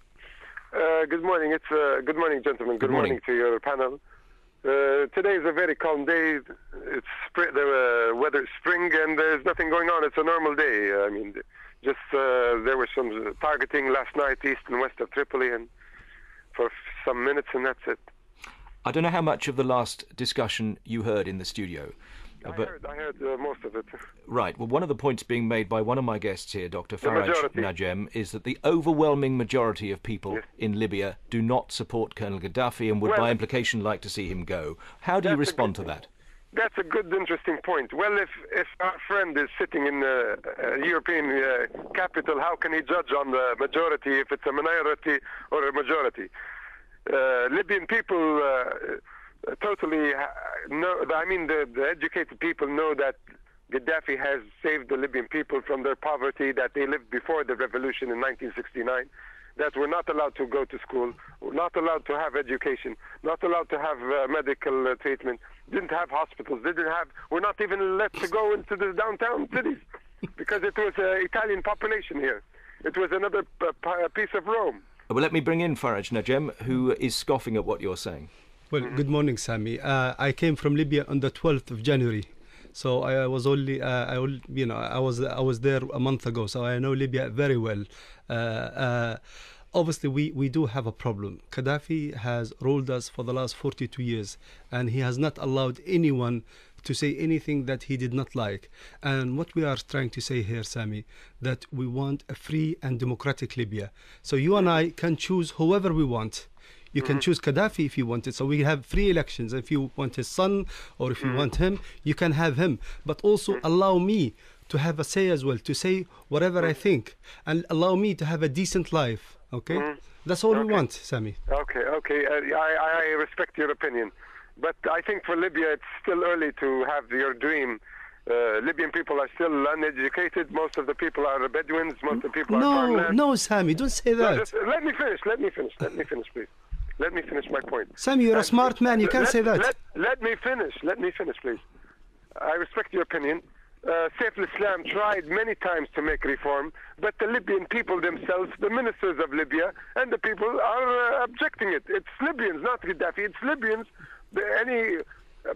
Speaker 20: Good morning. Good morning, gentlemen. Good morning to your panel. Today is a very calm day. It's the weather is spring and there's nothing going on. It's a normal day. I mean, just there was some targeting last night east and west of Tripoli, and for some minutes, and that's it.
Speaker 1: I don't know how much of the last discussion you heard in the studio.
Speaker 20: I heard most of it.
Speaker 1: Right. Well, one of the points being made by one of my guests here, Dr. Faraj Najem, is that the overwhelming majority of people in Libya do not support Colonel Gaddafi and would, by implication, like to see him go. How do you respond to that?
Speaker 20: That's a good, interesting point. Well, if our friend is sitting in the European capital, how can he judge on the majority if it's a minority or a majority? Libyan people... totally no. I mean, the educated people know that Gaddafi has saved the Libyan people from their poverty that they lived before the revolution in 1969, that were not allowed to go to school, were not allowed to have education, not allowed to have medical treatment, didn't have hospitals, were not even let to go into the downtown cities because it was an Italian population here. It was another piece of Rome.
Speaker 1: Well, let me bring in Faraj Najem, who is scoffing at what you're saying.
Speaker 15: Well, good morning, Sami. I came from Libya on the 12th of January, so I was only, I was there a month ago, so I know Libya very well. Obviously, we do have a problem. Gaddafi has ruled us for the last 42 years, and he has not allowed anyone to say anything that he did not like. And what we are trying to say here, Sami, that we want a free and democratic Libya. So you and I can choose whoever we want. You can choose Gaddafi if you want it. So we have free elections. If you want his son or if you want him, you can have him. But also allow me to have a say as well, to say whatever I think, and allow me to have a decent life. Okay? That's all we want, Sami.
Speaker 20: Okay. I respect your opinion. But I think for Libya, it's still early to have your dream. Libyan people are still uneducated. Most of the people are Bedouins. Most of the people are farmland.
Speaker 15: No, Sami, don't say that.
Speaker 20: Let me finish, please. Let me finish my point.
Speaker 15: Sami, you're a smart man. You can't say that.
Speaker 20: Let me finish, please. I respect your opinion. Saif al-Islam tried many times to make reform, but the Libyan people themselves, the ministers of Libya, and the people are objecting it. It's Libyans, not Gaddafi. It's Libyans. Any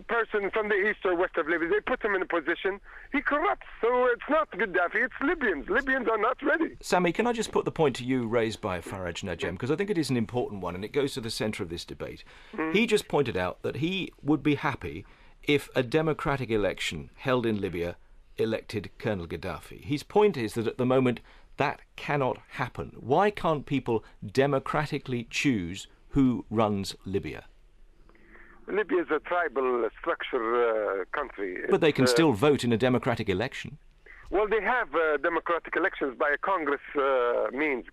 Speaker 20: person from the east or west of Libya, they put him in a position. He corrupts. So it's not Gaddafi, it's Libyans. Libyans are not ready.
Speaker 1: Sami, can I just put the point to you raised by Faraj Najem, because I think it is an important one and it goes to the centre of this debate. He just pointed out that he would be happy if a democratic election held in Libya elected Colonel Gaddafi. His point is that at the moment that cannot happen. Why can't people democratically choose who runs Libya?
Speaker 20: Libya is a tribal structure country.
Speaker 1: But they can still vote in a democratic election.
Speaker 20: Well, they have democratic elections by a Congress means,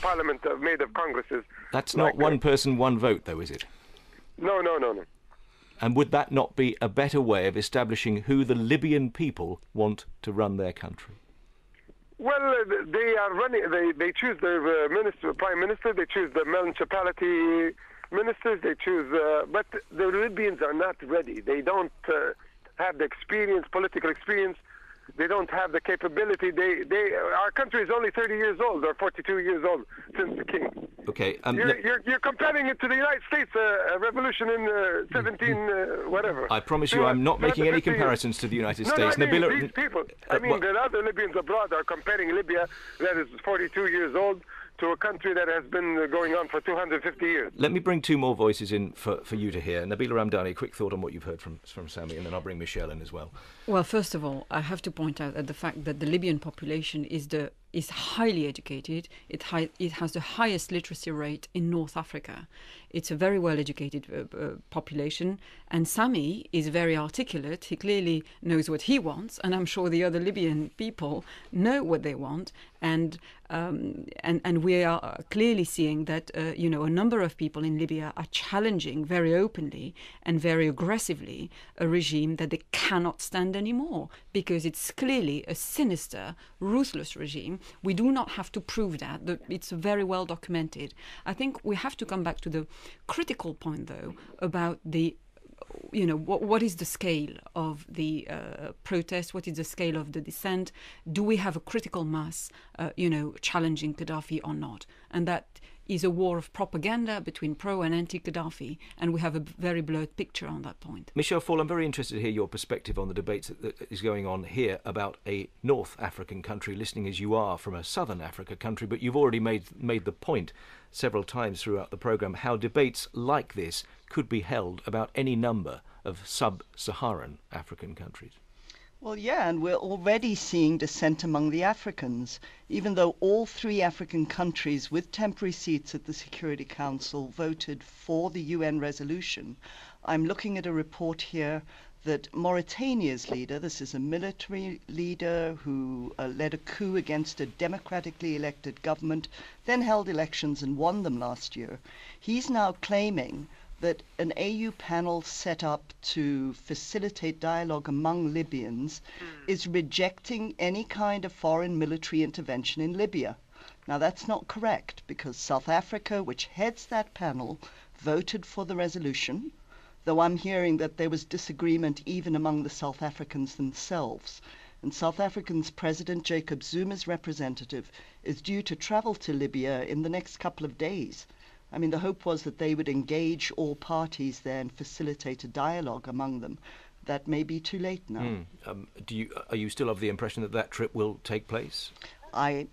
Speaker 20: Parliament made of Congresses.
Speaker 1: That's not one person, one vote, though, is it?
Speaker 20: No.
Speaker 1: And would that not be a better way of establishing who the Libyan people want to run their country?
Speaker 20: Well, they are running. They choose their prime minister. They choose the municipality ministers. They choose, but the Libyans are not ready. They don't have the experience, political experience. They don't have the capability. Our country is only 30 years old or 42 years old since the king.
Speaker 1: Okay.
Speaker 20: You're comparing it to the United States revolution in 17 whatever.
Speaker 1: I promise you, I'm not making any comparisons to the United States.
Speaker 20: No,
Speaker 1: Nabila,
Speaker 20: these people. The other Libyans abroad are comparing Libya, that is 42 years old, to a country that has been going on for 250 years.
Speaker 1: Let me bring two more voices in for you to hear. Nabila Ramdani, a quick thought on what you've heard from Sami, and then I'll bring Michelle in as well.
Speaker 14: Well, first of all, I have to point out that the fact that the Libyan population is highly educated. It has the highest literacy rate in North Africa. It's a very well-educated population, and Sami is very articulate. He clearly knows what he wants, and I'm sure the other Libyan people know what they want. And we are clearly seeing that a number of people in Libya are challenging very openly and very aggressively a regime that they cannot stand anymore, because it's clearly a sinister, ruthless regime. We do not have to prove that. It's very well documented. I think we have to come back to the critical point, though, about what is the scale of the protest? What is the scale of the dissent? Do we have a critical mass, challenging Gaddafi or not? And that is a war of propaganda between pro and anti-Gaddafi, and we have a very blurred picture on that point.
Speaker 1: Michelle Fall, I'm very interested to hear your perspective on the debate that is going on here about a North African country, listening as you are from a Southern Africa country, but you've already made the point several times throughout the programme how debates like this could be held about any number of sub-Saharan African countries.
Speaker 13: Well, yeah, and we're already seeing dissent among the Africans, even though all three African countries with temporary seats at the Security Council voted for the UN resolution. I'm looking at a report here that Mauritania's leader, this is a military leader who led a coup against a democratically elected government, then held elections and won them last year. He's now claiming that an AU panel set up to facilitate dialogue among Libyans is rejecting any kind of foreign military intervention in Libya. Now, that's not correct, because South Africa, which heads that panel, voted for the resolution, though I'm hearing that there was disagreement even among the South Africans themselves. And South Africa's President Jacob Zuma's representative is due to travel to Libya in the next couple of days. I mean, the hope was that they would engage all parties there and facilitate a dialogue among them. That may be too late now.
Speaker 1: Are you still of the impression that trip will take place?
Speaker 13: I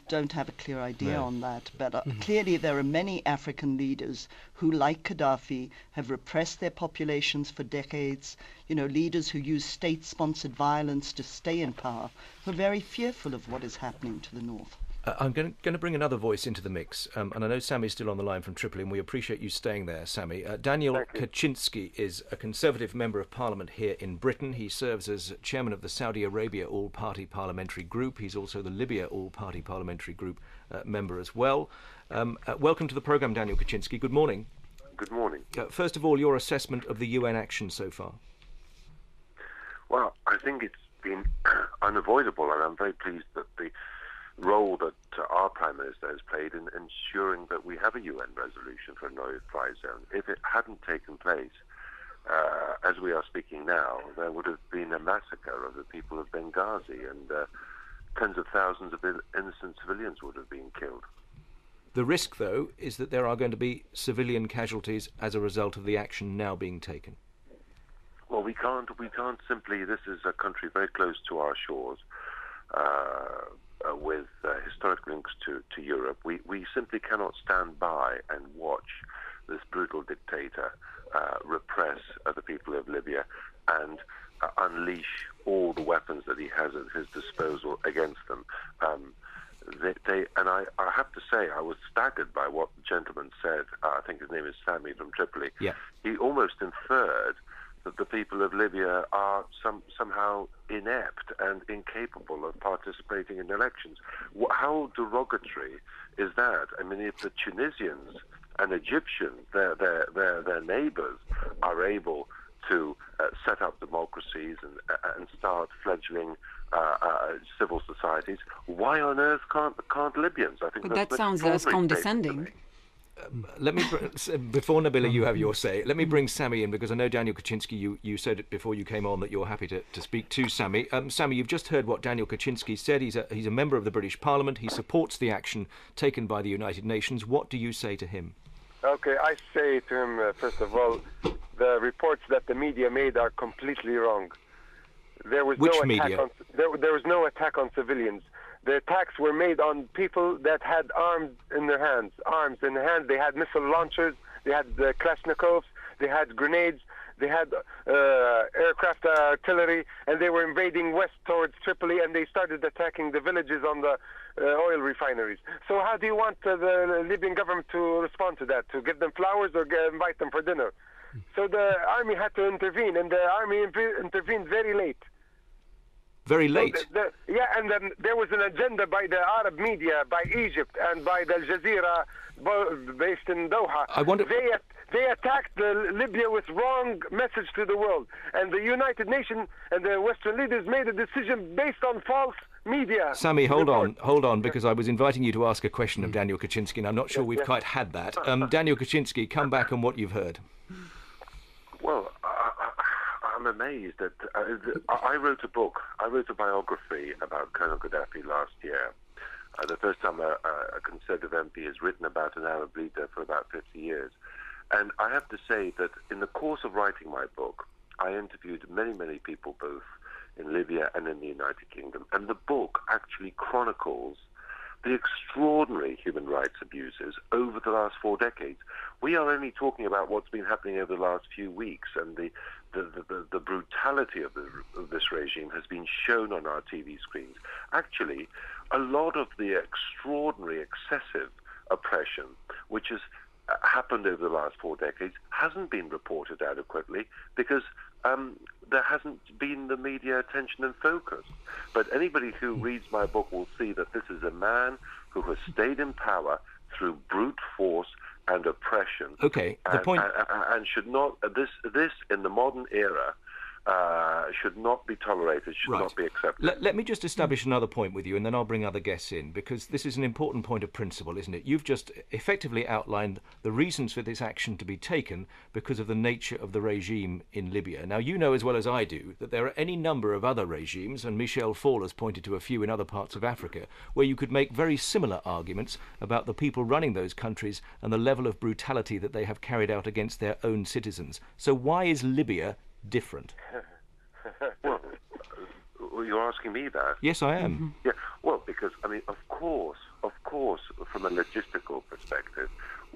Speaker 13: don't have a clear idea on that, but clearly there are many African leaders who, like Gaddafi, have repressed their populations for decades, leaders who use state-sponsored violence to stay in power, who are very fearful of what is happening to the north.
Speaker 1: I'm going to bring another voice into the mix, and I know Sami's still on the line from Tripoli, and we appreciate you staying there, Sami. Daniel Kaczynski is a Conservative Member of Parliament here in Britain. He serves as chairman of the Saudi Arabia All-Party Parliamentary Group. He's also the Libya All-Party Parliamentary Group member as well. Welcome to the programme, Daniel Kaczynski. Good morning.
Speaker 21: Good morning.
Speaker 1: First of all, your assessment of the UN action so far.
Speaker 21: Well, I think it's been unavoidable, and I'm very pleased that the role that our Prime Minister has played in ensuring that we have a UN resolution for a no-fly zone. If it hadn't taken place, as we are speaking now, there would have been a massacre of the people of Benghazi, and tens of thousands of innocent civilians would have been killed.
Speaker 1: The risk, though, is that there are going to be civilian casualties as a result of the action now being taken.
Speaker 21: Well, we can't simply. This is a country very close to our shores, with historic links to Europe. We simply cannot stand by and watch this brutal dictator repress the people of Libya and unleash all the weapons that he has at his disposal against them. I have to say, I was staggered by what the gentleman said. I think his name is Sami from Tripoli.
Speaker 1: Yeah.
Speaker 21: He almost inferred that the people of Libya are somehow inept and incapable of participating in elections. How derogatory is that? I mean, if the Tunisians and Egyptians, their neighbors, are able to set up democracies and start fledgling civil societies, why on earth can't Libyans? I think
Speaker 14: that sounds as condescending.
Speaker 1: Let me, before Nabila, you have your say. Let me bring Sami in, because I know Daniel Kaczynski, you said it before you came on that you're happy to speak to Sami. Sami, you've just heard what Daniel Kaczynski said. He's a member of the British Parliament. He supports the action taken by the United Nations. What do you say to him?
Speaker 20: Okay, I say to him, first of all, the reports that the media made are completely wrong. There was
Speaker 1: Which
Speaker 20: no
Speaker 1: media?
Speaker 20: there was no attack on civilians. The attacks were made on people that had arms in their hands. They had missile launchers, they had Kalashnikovs, they had grenades, they had aircraft artillery, and they were invading west towards Tripoli, and they started attacking the villages on the oil refineries. So how do you want the Libyan government to respond to that? To give them flowers or invite them for dinner? So the army had to intervene, and the army intervened very late.
Speaker 1: Very late?
Speaker 20: So and then there was an agenda by the Arab media, by Egypt, and by Al Jazeera, based in Doha.
Speaker 1: I wonder...
Speaker 20: They attacked Libya with wrong message to the world. And the United Nations and the Western leaders made a decision based on false media.
Speaker 1: Sami, hold on, because I was inviting you to ask a question of Daniel Kaczynski, and I'm not sure we've quite had that. Daniel Kaczynski, come back on what you've heard.
Speaker 21: Well, I'm amazed that I wrote a book. I wrote a biography about Colonel Gaddafi last year. The first time a Conservative MP has written about an Arab leader for about 50 years. And I have to say that in the course of writing my book, I interviewed many, many people, both in Libya and in the United Kingdom. And the book actually chronicles the extraordinary human rights abuses over the last 4 decades. We are only talking about what's been happening over the last few weeks, and the brutality of this regime has been shown on our TV screens. Actually, a lot of the extraordinary, excessive oppression, which has happened over the last 4 decades, hasn't been reported adequately because there hasn't been the media attention and focus. But anybody who reads my book will see that this is a man who has stayed in power through brute force and oppression.
Speaker 1: Okay, the point...
Speaker 21: And should not, this in the modern era, should not be tolerated, should not be accepted.
Speaker 1: Let me just establish another point with you, and then I'll bring other guests in, because this is an important point of principle, isn't it? You've just effectively outlined the reasons for this action to be taken because of the nature of the regime in Libya. Now, you know as well as I do that there are any number of other regimes, and Michel Fall has pointed to a few in other parts of Africa, where you could make very similar arguments about the people running those countries and the level of brutality that they have carried out against their own citizens. So why is Libya different?
Speaker 21: Well, you're asking me that?
Speaker 1: Yes, I am.
Speaker 21: Yeah, well, because, I mean, of course, from a logistical perspective,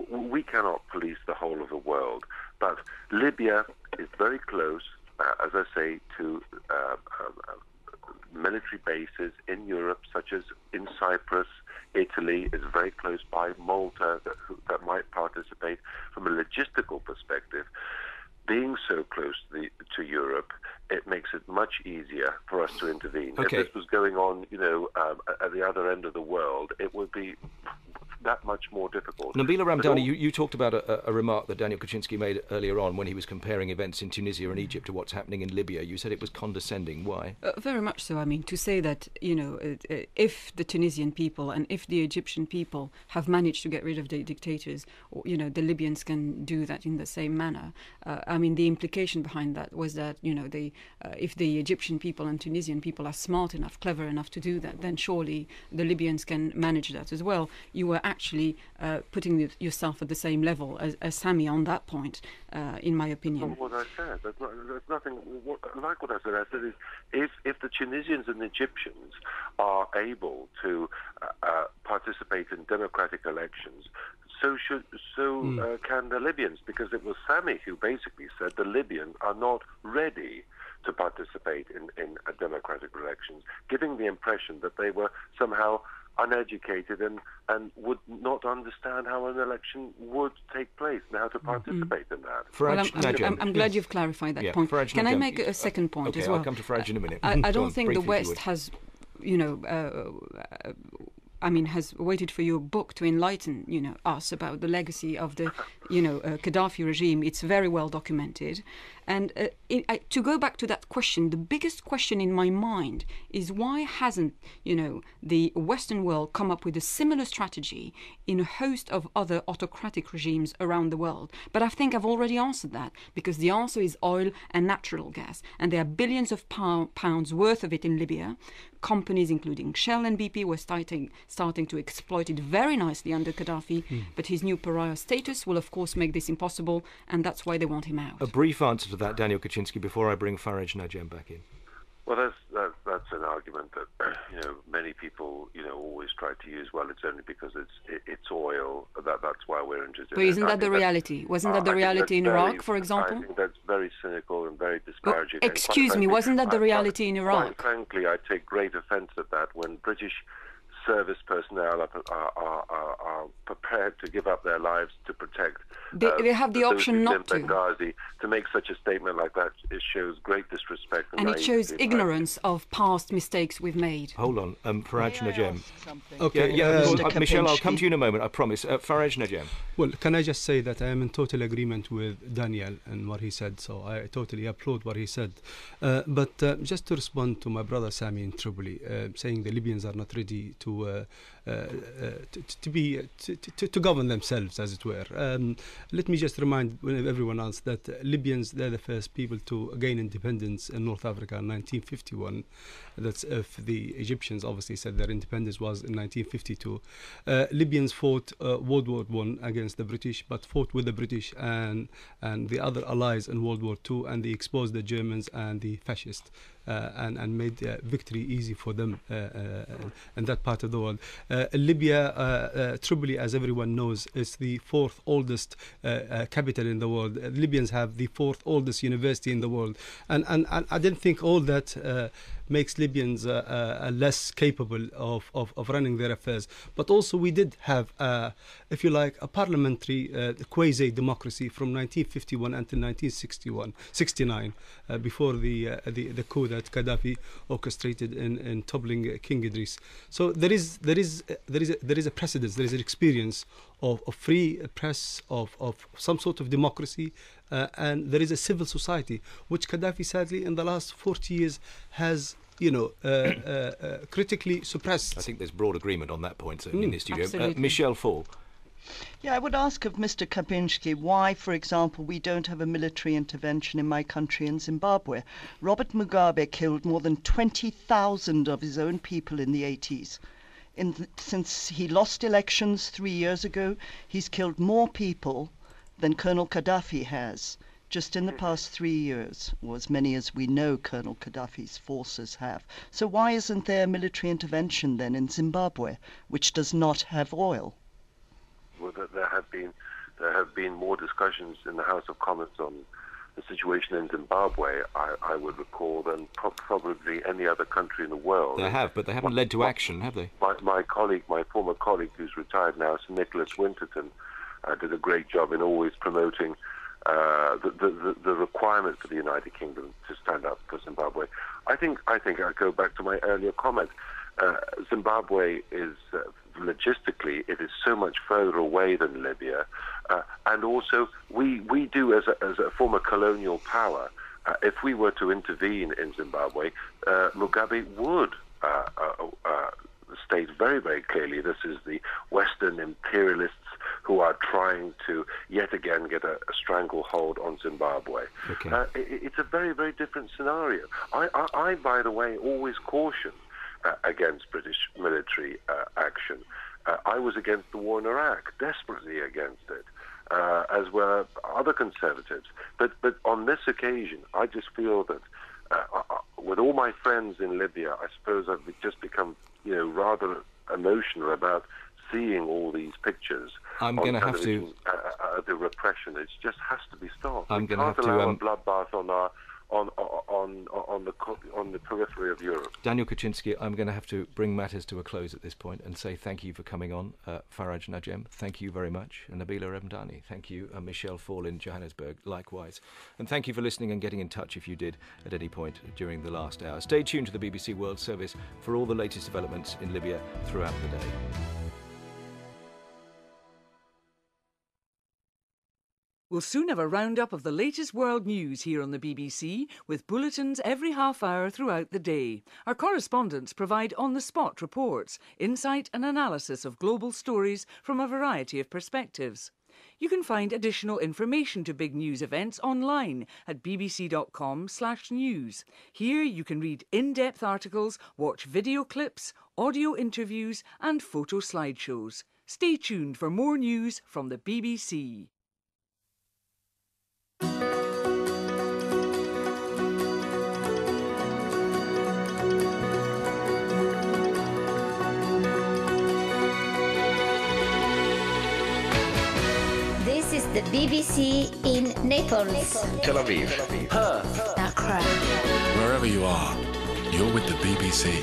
Speaker 21: we cannot police the whole of the world, but Libya is very close, as I say, to military bases in Europe, such as in Cyprus. Italy is very close by, Malta, that might participate. From a logistical perspective, being so close to Europe, it makes it much easier for us to intervene.
Speaker 1: Okay.
Speaker 21: If this was going on, at the other end of the world, it would be that much more difficult.
Speaker 1: Nabila Ramdani, you talked about a remark that Daniel Kaczynski made earlier on when he was comparing events in Tunisia and Egypt to what's happening in Libya. You said it was condescending. Why?
Speaker 14: Very much so. I mean, to say that, if the Tunisian people and if the Egyptian people have managed to get rid of the dictators, or, the Libyans can do that in the same manner. I mean, the implication behind that was that, if the Egyptian people and Tunisian people are smart enough, clever enough to do that, then surely the Libyans can manage that as well. You were actually putting yourself at the same level as Sami on that point, in my opinion.
Speaker 21: That's not what I said. There's nothing like what I said. I said is if the Tunisians and the Egyptians are able to participate in democratic elections, so can the Libyans, because it was Sami who basically said the Libyans are not ready to participate in democratic elections, giving the impression that they were somehow uneducated and would not understand how an election would take place and how to participate in that.
Speaker 14: Well, I'm glad you've clarified that point. Can I make a second point as well?
Speaker 1: I'll come to Farage in a minute.
Speaker 14: I don't think the West has, has waited for your book to enlighten, us about the legacy of the, Gaddafi regime. It's very well documented. And to go back to that question, the biggest question in my mind is why hasn't, the Western world come up with a similar strategy in a host of other autocratic regimes around the world? But I think I've already answered that, because the answer is oil and natural gas. And there are billions of pounds worth of it in Libya. Companies including Shell and BP were starting to exploit it very nicely under Gaddafi, but his new pariah status will of course make this impossible, and that's why they want him out.
Speaker 1: A brief answer to that, Daniel Kaczynski, before I bring Farage Najem back in.
Speaker 21: Well, that's an argument that many people always try to use. Well, it's only because it's oil that's why we're interested.
Speaker 14: But isn't that the reality? Wasn't that the reality in Iraq, for example?
Speaker 21: I think that's very cynical and very disparaging.
Speaker 14: Excuse me, wasn't that the reality in Iraq?
Speaker 21: Quite frankly, I take great offence at that when British service personnel are prepared to give up their lives to protect.
Speaker 14: They have the option not to.
Speaker 21: Benghazi, to make such a statement like that, it shows great disrespect.
Speaker 14: And it shows ignorance of past mistakes we've made.
Speaker 1: Hold on, Farage Najem.
Speaker 15: Okay,
Speaker 1: Michelle, I'll come to you in a moment, I promise. Farage Najem.
Speaker 15: Well, can I just say that I am in total agreement with Daniel and what he said, so I totally applaud what he said. But just to respond to my brother Sami in Tripoli, saying the Libyans are not ready to govern themselves, as it were. Let me just remind everyone else that Libyans, they're the first people to gain independence in North Africa in 1951. That's if the Egyptians obviously said their independence was in 1952. Libyans fought World War I against the British, but fought with the British and the other allies in World War II, and they exposed the Germans and the fascists. And made victory easy for them in that part of the world. Libya, Tripoli, as everyone knows, is the fourth oldest capital in the world. Libyans have the fourth oldest university in the world. And I don't think all that makes Libyans less capable of running their affairs. But also we did have, if you like, a parliamentary quasi-democracy from 1951 until 1969, before the coup that Gaddafi orchestrated in toppling King Idris. So there is a precedence, there is an experience of free press, of some sort of democracy, and there is a civil society, which Gaddafi sadly in the last 40 years has critically suppressed.
Speaker 1: I think there's broad agreement on that point in the studio.
Speaker 14: Absolutely.
Speaker 1: Michelle Fall.
Speaker 13: Yeah, I would ask of Mr. Kaczynski why, for example, we don't have a military intervention in my country, in Zimbabwe. Robert Mugabe killed more than 20,000 of his own people in the 80s. Since he lost elections 3 years ago, he's killed more people than Colonel Gaddafi has, just in the past 3 years, or as many as we know Colonel Gaddafi's forces have. So why isn't there a military intervention then in Zimbabwe, which does not have oil?
Speaker 21: Well, there have been more discussions in the House of Commons on the situation in Zimbabwe, I would recall, than probably any other country in the world.
Speaker 1: They have, but they haven't led to action, have they?
Speaker 21: My former colleague, who's retired now, Sir Nicholas Winterton, did a great job in always promoting the requirement for the United Kingdom to stand up for Zimbabwe. I think I go back to my earlier comment. Zimbabwe is logistically, it is so much further away than Libya, and also we do as a former colonial power. If we were to intervene in Zimbabwe, Mugabe would state very, very clearly this is the Western imperialists who are trying to yet again get a stranglehold on Zimbabwe.
Speaker 1: Okay.
Speaker 21: It's a very, very different scenario. I, by the way, always caution against British military action. I was against the war in Iraq, desperately against it, as were other conservatives. But on this occasion, I just feel that with all my friends in Libya, I suppose I've just become, rather emotional about seeing all these pictures.
Speaker 1: I'm going to have to.
Speaker 21: The repression, it just has to be stopped.
Speaker 1: I'm going to have to.
Speaker 21: We can't allow a bloodbath on the periphery of Europe.
Speaker 1: Daniel Kaczynski, I'm going to have to bring matters to a close at this point and say thank you for coming on. Faraj Najem, thank you very much. And Nabila Ramdani, thank you. And Michelle Fall in Johannesburg, likewise. And thank you for listening and getting in touch if you did at any point during the last hour. Stay tuned to the BBC World Service for all the latest developments in Libya throughout the day.
Speaker 4: We'll soon have a roundup of the latest world news here on the BBC, with bulletins every half hour throughout the day. Our correspondents provide on-the-spot reports, insight and analysis of global stories from a variety of perspectives. You can find additional information to big news events online at bbc.com/news. Here you can read in-depth articles, watch video clips, audio interviews and photo slideshows. Stay tuned for more news from the BBC.
Speaker 5: This is the BBC in Naples,
Speaker 22: Tel Aviv,
Speaker 5: Perth,
Speaker 22: Accra. Wherever you are, you're with the BBC.